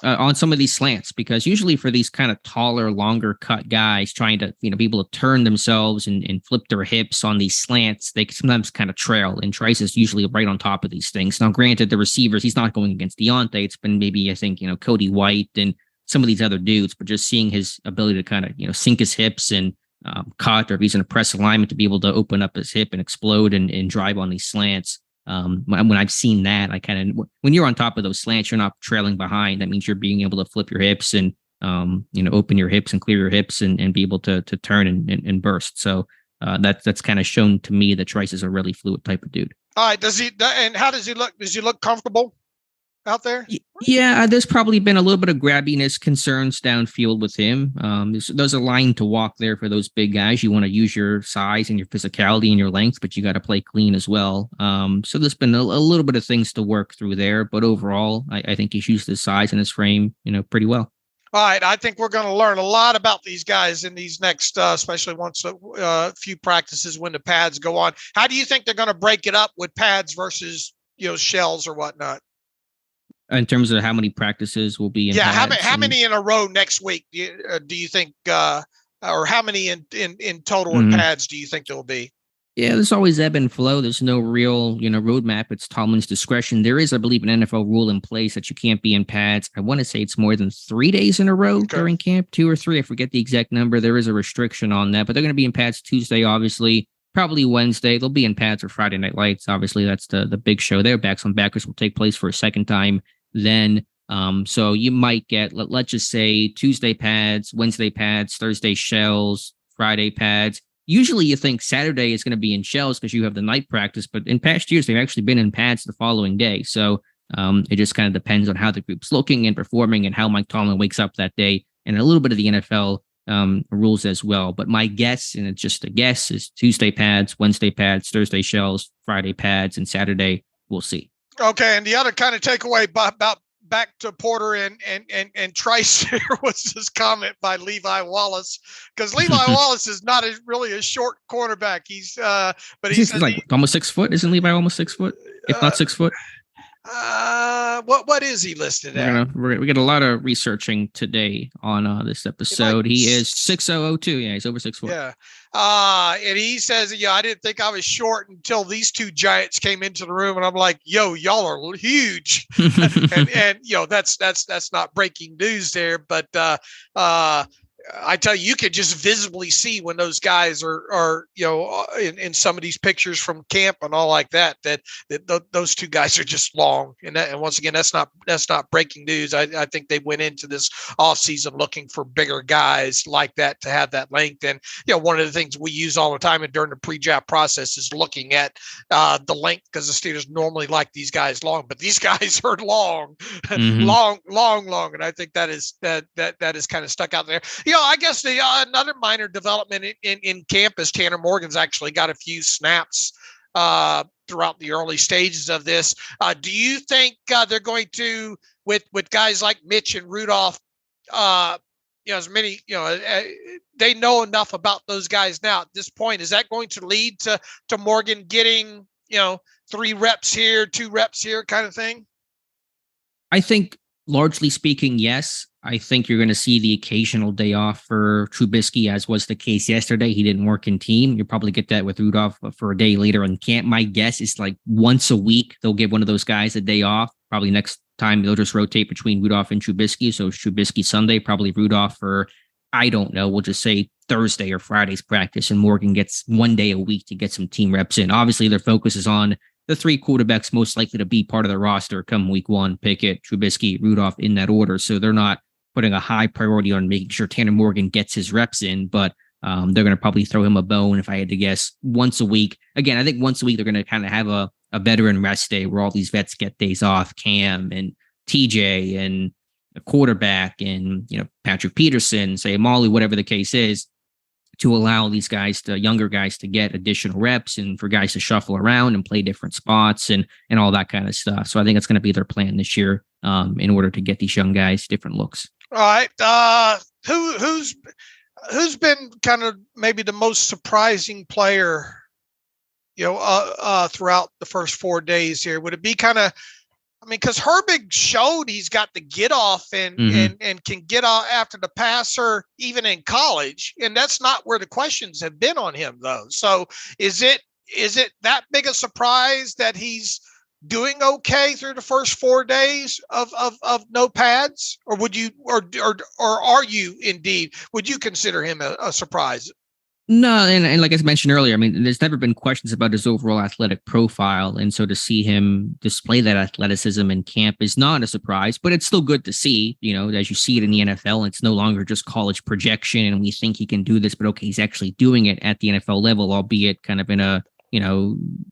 On some of these slants, because usually for these kind of taller, longer cut guys trying to, be able to turn themselves and flip their hips on these slants, they sometimes kind of trail, and Trice is usually right on top of these things. Now, granted, the receivers, he's not going against Deontay. It's been maybe, I think, Cody White and some of these other dudes, but just seeing his ability to kind of, sink his hips and cut, or if he's in a press alignment, to be able to open up his hip and explode and drive on these slants. When I've seen that, when you're on top of those slants, you're not trailing behind. That means you're being able to flip your hips and open your hips and clear your hips and be able to turn and burst. So that's kind of shown to me that Trice is a really fluid type of dude. All right. And how does he look? Does he look comfortable out there? Yeah, there's probably been a little bit of grabbiness concerns downfield with him. There's a line to walk there for those big guys. You want to use your size and your physicality and your length, but you got to play clean as well. So there's been a little bit of things to work through there, but overall, I think he's used his size and his frame, pretty well. All right, I think we're going to learn a lot about these guys in these next, especially once a few practices when the pads go on. How do you think they're going to break it up with pads versus shells or whatnot? In terms of how many practices will be in pads? How many in a row next week do you think, or how many in total in pads do you think there will be? Yeah, there's always ebb and flow. There's no real, roadmap. It's Tomlin's discretion. There is, I believe, an NFL rule in place that you can't be in pads. I want to say it's more than 3 days in a row during camp, 2 or 3. I forget the exact number. There is a restriction on that, but they're going to be in pads Tuesday, obviously, probably Wednesday. They'll be in pads for Friday Night Lights. Obviously, that's the big show there. Backs on Backers will take place for a second time then. So you might get, let's just say Tuesday pads, Wednesday pads, Thursday shells, Friday pads. Usually you think Saturday is going to be in shells because you have the night practice, but in past years, they've actually been in pads the following day. So it just kind of depends on how the group's looking and performing and how Mike Tomlin wakes up that day, and a little bit of the NFL rules as well. But my guess, and it's just a guess, is Tuesday pads, Wednesday pads, Thursday shells, Friday pads, and Saturday we'll see. Okay, and the other kind of takeaway about back to Porter and Trice here was this comment by Levi Wallace, because Levi Wallace is not really a short cornerback. He's he's like almost 6 foot. Isn't Levi almost 6 foot, if not 6 foot? What is he listed at? We get a lot of researching today on this episode. He is 6'002. Yeah, he's over 6 foot. Yeah. And he says, I didn't think I was short until these two giants came into the room, and I'm like, y'all are huge. and that's not breaking news there, but I tell you could just visibly see when those guys are in some of these pictures from camp and all like that those two guys are just long. And once again, that's not breaking news. I think they went into this offseason looking for bigger guys like that to have that length. And, one of the things we use all the time and during the pre-draft process is looking at the length, because the Steelers normally like these guys long, but these guys are long, long. And I think that is kind of stuck out there. I guess another minor development in camp is Tanner Morgan's actually got a few snaps throughout the early stages of this. Do you think they're going to, with guys like Mitch and Rudolph, as many, they know enough about those guys now at this point? Is that going to lead to Morgan getting, 3 reps here, 2 reps here kind of thing? I think largely speaking, yes. I think you're going to see the occasional day off for Trubisky, as was the case yesterday. He didn't work in team. You'll probably get that with Rudolph for a day later in camp. My guess is like once a week, they'll give one of those guys a day off. Probably next time they'll just rotate between Rudolph and Trubisky. So it's Trubisky Sunday, probably Rudolph for, I don't know, we'll just say Thursday or Friday's practice, and Morgan gets 1 day a week to get some team reps in. Obviously, their focus is on the 3 quarterbacks most likely to be part of the roster come week 1, Pickett, Trubisky, Rudolph, in that order. So they're not putting a high priority on making sure Tanner Morgan gets his reps in, but they're going to probably throw him a bone, if I had to guess, once a week. Again, I think once a week they're going to kind of have a veteran rest day where all these vets get days off, Cam and TJ and a quarterback and, Patrick Peterson, say Molly, whatever the case is, to allow these guys, younger guys, to get additional reps and for guys to shuffle around and play different spots and all that kind of stuff. So I think it's going to be their plan this year in order to get these young guys different looks. All right. Who's been kind of maybe the most surprising player, throughout the first 4 days here? Would it be kind of, because Herbig showed he's got the get off and can get off after the passer even in college, and that's not where the questions have been on him though. So is it that big a surprise that he's doing okay through the first 4 days of no pads, or would you, or are you indeed, would you consider him a surprise? No, and like I mentioned earlier, I mean, there's never been questions about his overall athletic profile. And so to see him display that athleticism in camp is not a surprise, but it's still good to see, as you see it in the NFL, it's no longer just college projection and we think he can do this, but okay, he's actually doing it at the NFL level, albeit kind of in a,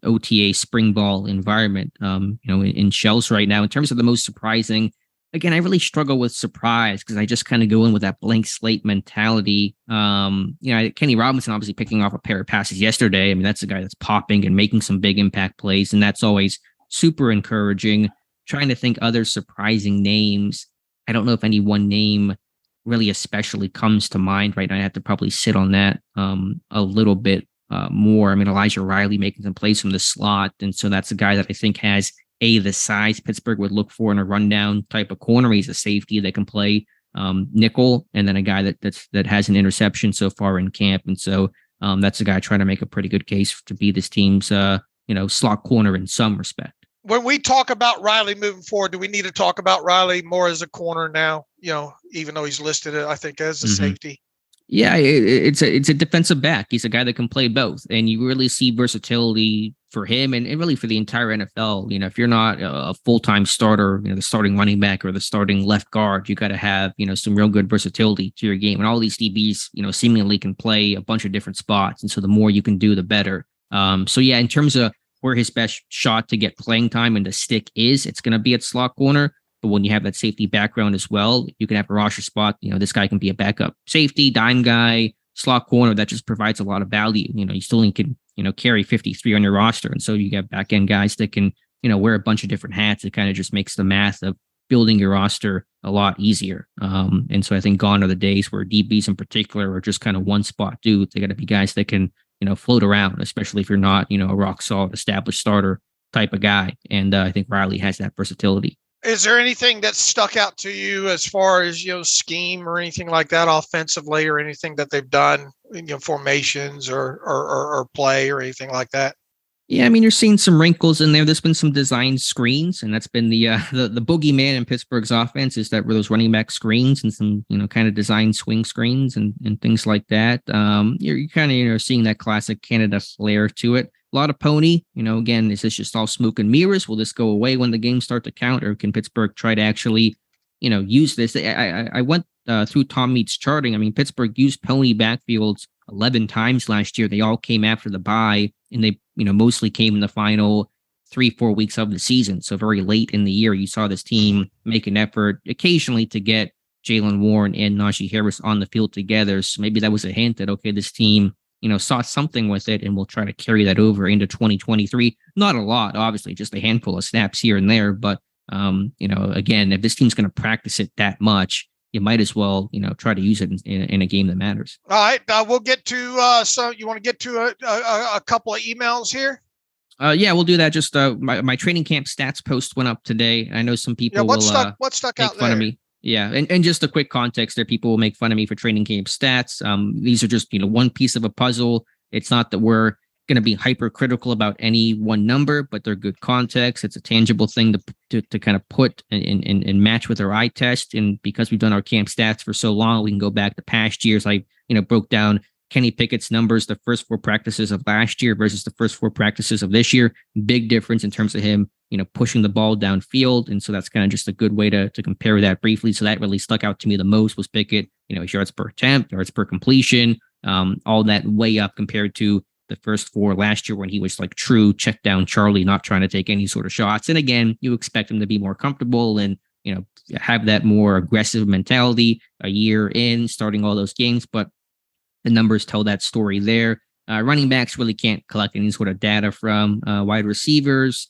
OTA spring ball environment, in shells right now. In terms of the most surprising, again, I really struggle with surprise because I just kind of go in with that blank slate mentality. Kenny Robinson obviously picking off a pair of passes yesterday. I mean, that's a guy that's popping and making some big impact plays, and that's always super encouraging. Trying to think other surprising names. I don't know if any one name really especially comes to mind right now. I have to probably sit on that a little bit more. I mean, Elijah Riley making some plays from the slot, and so that's a guy that I think has the size Pittsburgh would look for in a rundown type of corner. He's a safety that can play nickel, and then a guy that has an interception so far in camp. And so that's a guy trying to make a pretty good case to be this team's slot corner in some respect. When we talk about Riley moving forward, do we need to talk about Riley more as a corner now? Even though he's listed, I think, as a safety. Yeah, it's a defensive back. He's a guy that can play both, and you really see versatility for him and really for the entire NFL. If you're not a full-time starter, the starting running back or the starting left guard, you got to have, some real good versatility to your game. And all these DBs, seemingly can play a bunch of different spots. And so the more you can do, the better. So yeah, in terms of where his best shot to get playing time and to stick is, it's going to be at slot corner. But when you have that safety background as well, you can have a roster spot. This guy can be a backup safety, dime guy, slot corner that just provides a lot of value. You still can, carry 53 on your roster. And so you got back end guys that can, wear a bunch of different hats. It kind of just makes the math of building your roster a lot easier. And so I think gone are the days where DBs in particular are just kind of one spot dudes. They got to be guys that can, float around, especially if you're not, a rock solid established starter type of guy. And I think Riley has that versatility. Is there anything that stuck out to you as far as, scheme or anything like that offensively, or anything that they've done, formations or play or anything like that? Yeah, I mean, you're seeing some wrinkles in there. There's been some design screens, and that's been the boogeyman in Pittsburgh's offense is that those running back screens and some, kind of design swing screens and things like that. You're kind of, seeing that classic Canada flair to it. A lot of pony, again, is this just all smoke and mirrors? Will this go away when the games start to count, or can Pittsburgh try to actually, use this? I went through Tom Mead's charting. I mean, Pittsburgh used pony backfields 11 times last year. They all came after the bye, and they, mostly came in the final 3-4 weeks of the season. So very late in the year, you saw this team make an effort occasionally to get Jaylen Warren and Najee Harris on the field together. So maybe that was a hint that, okay, this team, saw something with it, and we'll try to carry that over into 2023. Not a lot, obviously, just a handful of snaps here and there. But, again, if this team's going to practice it that much, you might as well, try to use it in a game that matters. All right. We'll get to so you want to get to a couple of emails here? Yeah, we'll do that. Just my training camp stats post went up today. I know some people what will stuck make out fun there? of me. Yeah, and just a quick context there, people will make fun of me for training camp stats. These are just, one piece of a puzzle. It's not that we're going to be hypercritical about any one number, but they're good context. It's a tangible thing to kind of put and match with our eye test. And because we've done our camp stats for so long, we can go back to past years. I, broke down Kenny Pickett's numbers, the first 4 practices of last year versus the first 4 practices of this year. Big difference in terms of him, pushing the ball downfield. And so that's kind of just a good way to compare that briefly. So that really stuck out to me the most was Pickett, yards per attempt, yards per completion, all that way up compared to the first 4 last year when he was like true check down Charlie, not trying to take any sort of shots. And again, you expect him to be more comfortable and, have that more aggressive mentality a year in starting all those games. But the numbers tell that story there. Running backs really can't collect any sort of data from wide receivers.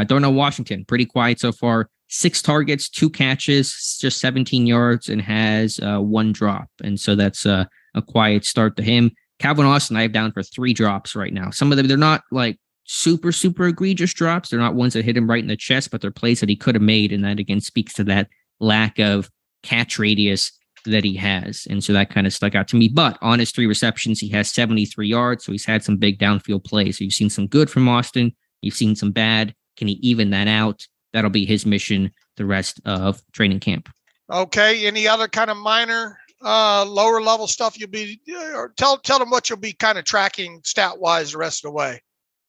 Darnell Washington, pretty quiet so far. 6 targets, 2 catches, just 17 yards, and has 1 drop. And so that's a quiet start to him. Calvin Austin, I have down for 3 drops right now. Some of them, they're not like super, super egregious drops. They're not ones that hit him right in the chest, but they're plays that he could have made. And that, again, speaks to that lack of catch radius that he has. And so that kind of stuck out to me. But on his 3 receptions, he has 73 yards. So he's had some big downfield plays. So you've seen some good from Austin. You've seen some bad. Can he even that out? That'll be his mission the rest of training camp. Okay. Any other kind of minor lower level stuff you'll be, or tell them what you'll be kind of tracking stat wise the rest of the way.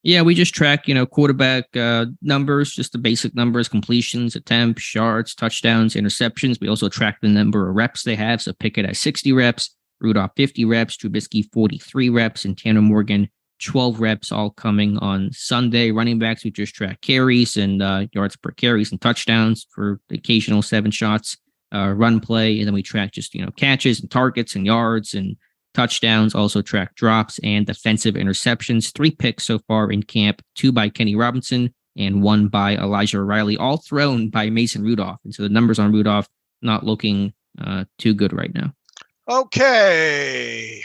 Yeah, we just track, quarterback numbers, just the basic numbers, completions, attempts, yards, touchdowns, interceptions. We also track the number of reps they have. So Pickett has 60 reps, Rudolph 50 reps, Trubisky 43 reps, and Tanner Morgan 12 reps, all coming on Sunday. Running backs, we just track carries and yards per carries and touchdowns for the occasional 7 shots, run play. And then we track just, catches and targets and yards and touchdowns, also track drops and defensive interceptions. 3 picks so far in camp, 2 by Kenny Robinson and 1 by Elijah O'Reilly, all thrown by Mason Rudolph. And so the numbers on Rudolph not looking too good right now. Okay.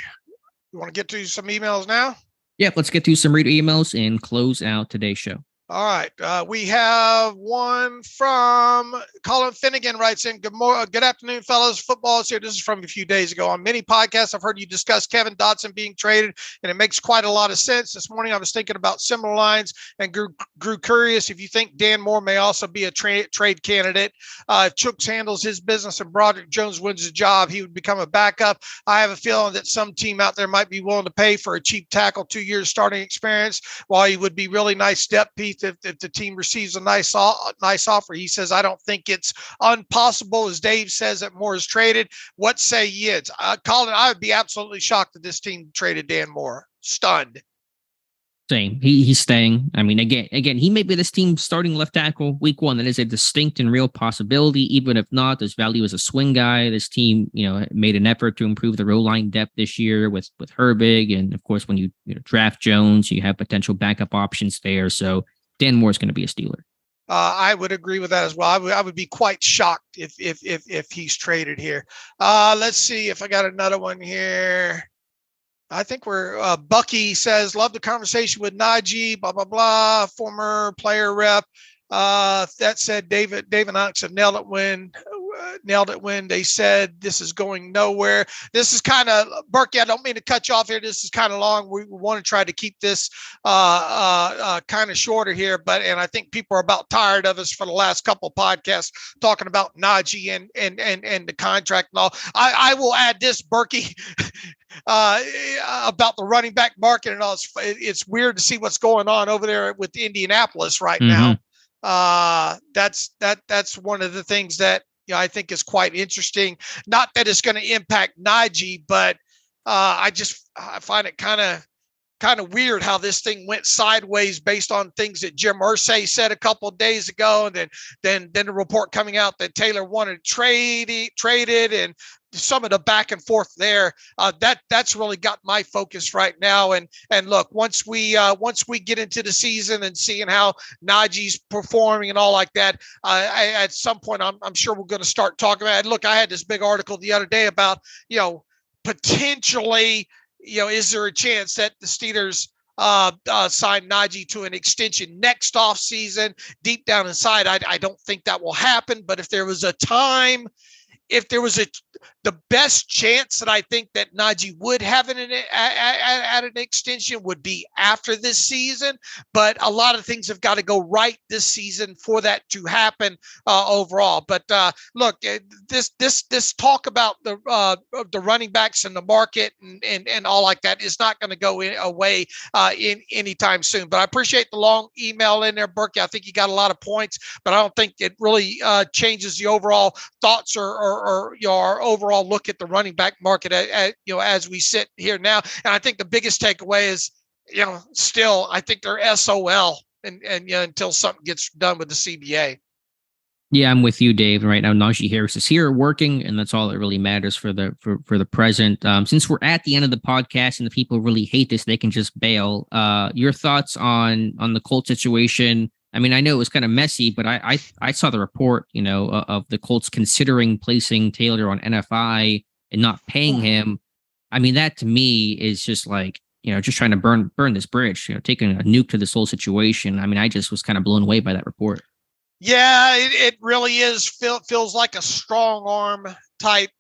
You want to get to some emails now? Yep, let's get to some reader emails and close out today's show. All right. We have one from Colin Finnegan writes in, good afternoon, fellas. Football is here. This is from a few days ago. On many podcasts, I've heard you discuss Kevin Dotson being traded, and it makes quite a lot of sense. This morning, I was thinking about similar lines and grew curious if you think Dan Moore may also be a trade candidate. If Chooks handles his business and Broderick Jones wins the job, he would become a backup. I have a feeling that some team out there might be willing to pay for a cheap tackle, 2 years starting experience, while he would be really nice depth piece if the team receives a nice offer. He says, I don't think it's impossible, as Dave says, that Moore is traded. What say you? Colin, I would be absolutely shocked that this team traded Dan Moore. Stunned. Same. He's staying. I mean, again, he may be this team's starting left tackle week 1. That is a distinct and real possibility. Even if not, there's value as a swing guy. This team, made an effort to improve the row line depth this year with Herbig. And of course, when you draft Jones, you have potential backup options there. So Dan Moore is going to be a Steeler. I would agree with that as well. I would be quite shocked if he's traded here. Let's see if I got another one here. I think we're Bucky says, love the conversation with Najee, blah, blah, blah, former player rep. That said, David and Alex have nailed it when they said this is going nowhere. This is kind of, Berkey, I don't mean to cut you off here. This is kind of long. We want to try to keep this kind of shorter here, and I think people are about tired of us for the last couple of podcasts talking about Najee and the contract and all. I will add this, Berkey, about the running back market and all. It's weird to see what's going on over there with Indianapolis right now. That's one of the things that I think is quite interesting. Not that it's going to impact Najee, but I find it kind of weird how this thing went sideways based on things that Jim Irsay said a couple of days ago, and then the report coming out that Taylor wanted traded, and some of the back and forth there. That's really got my focus right now. And look, once we get into the season and seeing how Najee's performing and all like that, at some point I'm sure we're going to start talking about it. Look, I had this big article the other day about potentially, is there a chance that the Steelers sign Najee to an extension next offseason? Deep down inside, I don't think that will happen. But if there was the best chance that I think that Najee would have at an extension would be after this season. But a lot of things have got to go right this season for that to happen overall. But look, this talk about the running backs in the market and all like that is not going to go away in anytime soon. But I appreciate the long email in there, Berkey. I think you got a lot of points, but I don't think it really changes the overall thoughts or our overall look at the running back market as we sit here now. And I think the biggest takeaway is, still, I think they're SOL and until something gets done with the CBA. Yeah, I'm with you, Dave. Right now, Najee Harris is here working, and that's all that really matters for the present. Since we're at the end of the podcast and the people really hate this, they can just bail. Your thoughts on the Colts situation? I mean, I know it was kind of messy, but I saw the report, of the Colts considering placing Taylor on NFI and not paying him. I mean, that to me is just like, just trying to burn this bridge, taking a nuke to this whole situation. I mean, I just was kind of blown away by that report. Yeah, it really is. Feels like a strong arm type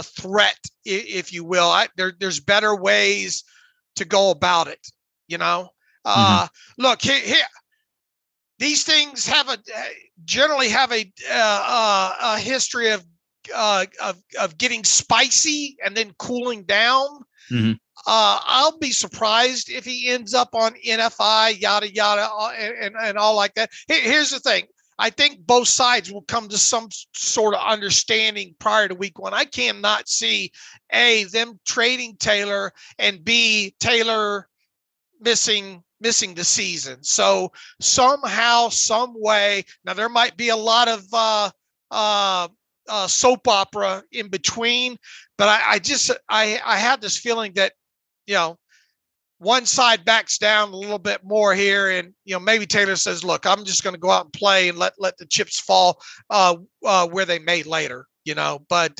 threat, if you will. There's better ways to go about it, Look, here. These things generally have a history of of getting spicy and then cooling down. Mm-hmm. I'll be surprised if he ends up on NFI, yada, yada, and all like that. Here's the thing. I think both sides will come to some sort of understanding prior to week 1. I cannot see A, them trading Taylor, and B, Taylor missing the season. So somehow, some way, now there might be a lot of soap opera in between, but I have this feeling that, one side backs down a little bit more here, and maybe Taylor says, "Look, I'm just going to go out and play and let the chips fall where they may later." But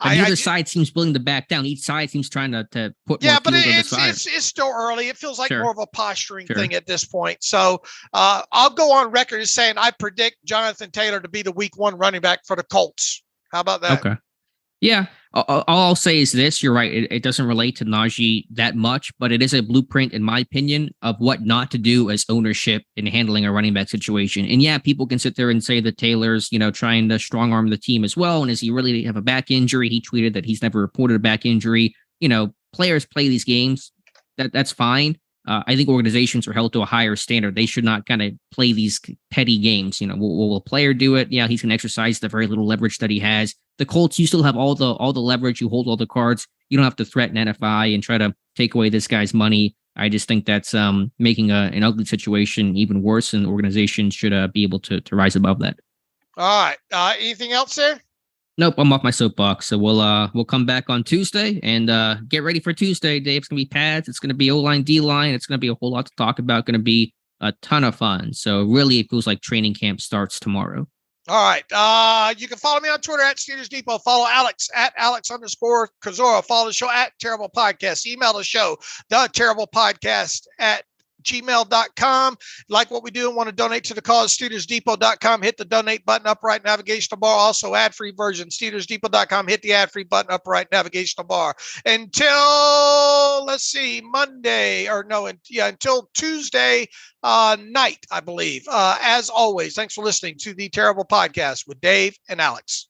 neither side seems willing to back down. Each side seems trying to put more but fuel on the side. It's still early. It feels like Sure. more of a posturing thing at this point. So I'll go on record as saying I predict Jonathan Taylor to be the week 1 running back for the Colts. How about that? Okay. Yeah. All I'll say is this. You're right. It doesn't relate to Najee that much, but it is a blueprint, in my opinion, of what not to do as ownership in handling a running back situation. And yeah, people can sit there and say that Taylor's, trying to strong arm the team as well. And does he really have a back injury? He tweeted that he's never reported a back injury. Players play these games. That's fine. I think organizations are held to a higher standard. They should not kind of play these petty games. Will a player do it? Yeah, he's going to exercise the very little leverage that he has. The Colts, you still have all the leverage. You hold all the cards. You don't have to threaten NFI and try to take away this guy's money. I just think that's making an ugly situation even worse, and organizations should be able to rise above that. All right. Anything else there? Nope, I'm off my soapbox. So we'll come back on Tuesday and get ready for Tuesday, Dave. It's gonna be pads. It's gonna be O-line, D-line. It's gonna be a whole lot to talk about. Gonna be a ton of fun. So really, it feels like training camp starts tomorrow. All right. You can follow me on Twitter at Steelers Depot. Follow Alex at Alex_Kozora. Follow the show at Terrible Podcast. Email the show, theterriblepodcast@gmail.com. Like what we do and want to donate to the cause, SteelersDepot.com. Hit the donate button, upright navigational bar. Also ad-free version, SteelersDepot.com. Hit the ad-free button, upright navigational bar. Until, until Tuesday night, I believe. As always, thanks for listening to the Terrible Podcast with Dave and Alex.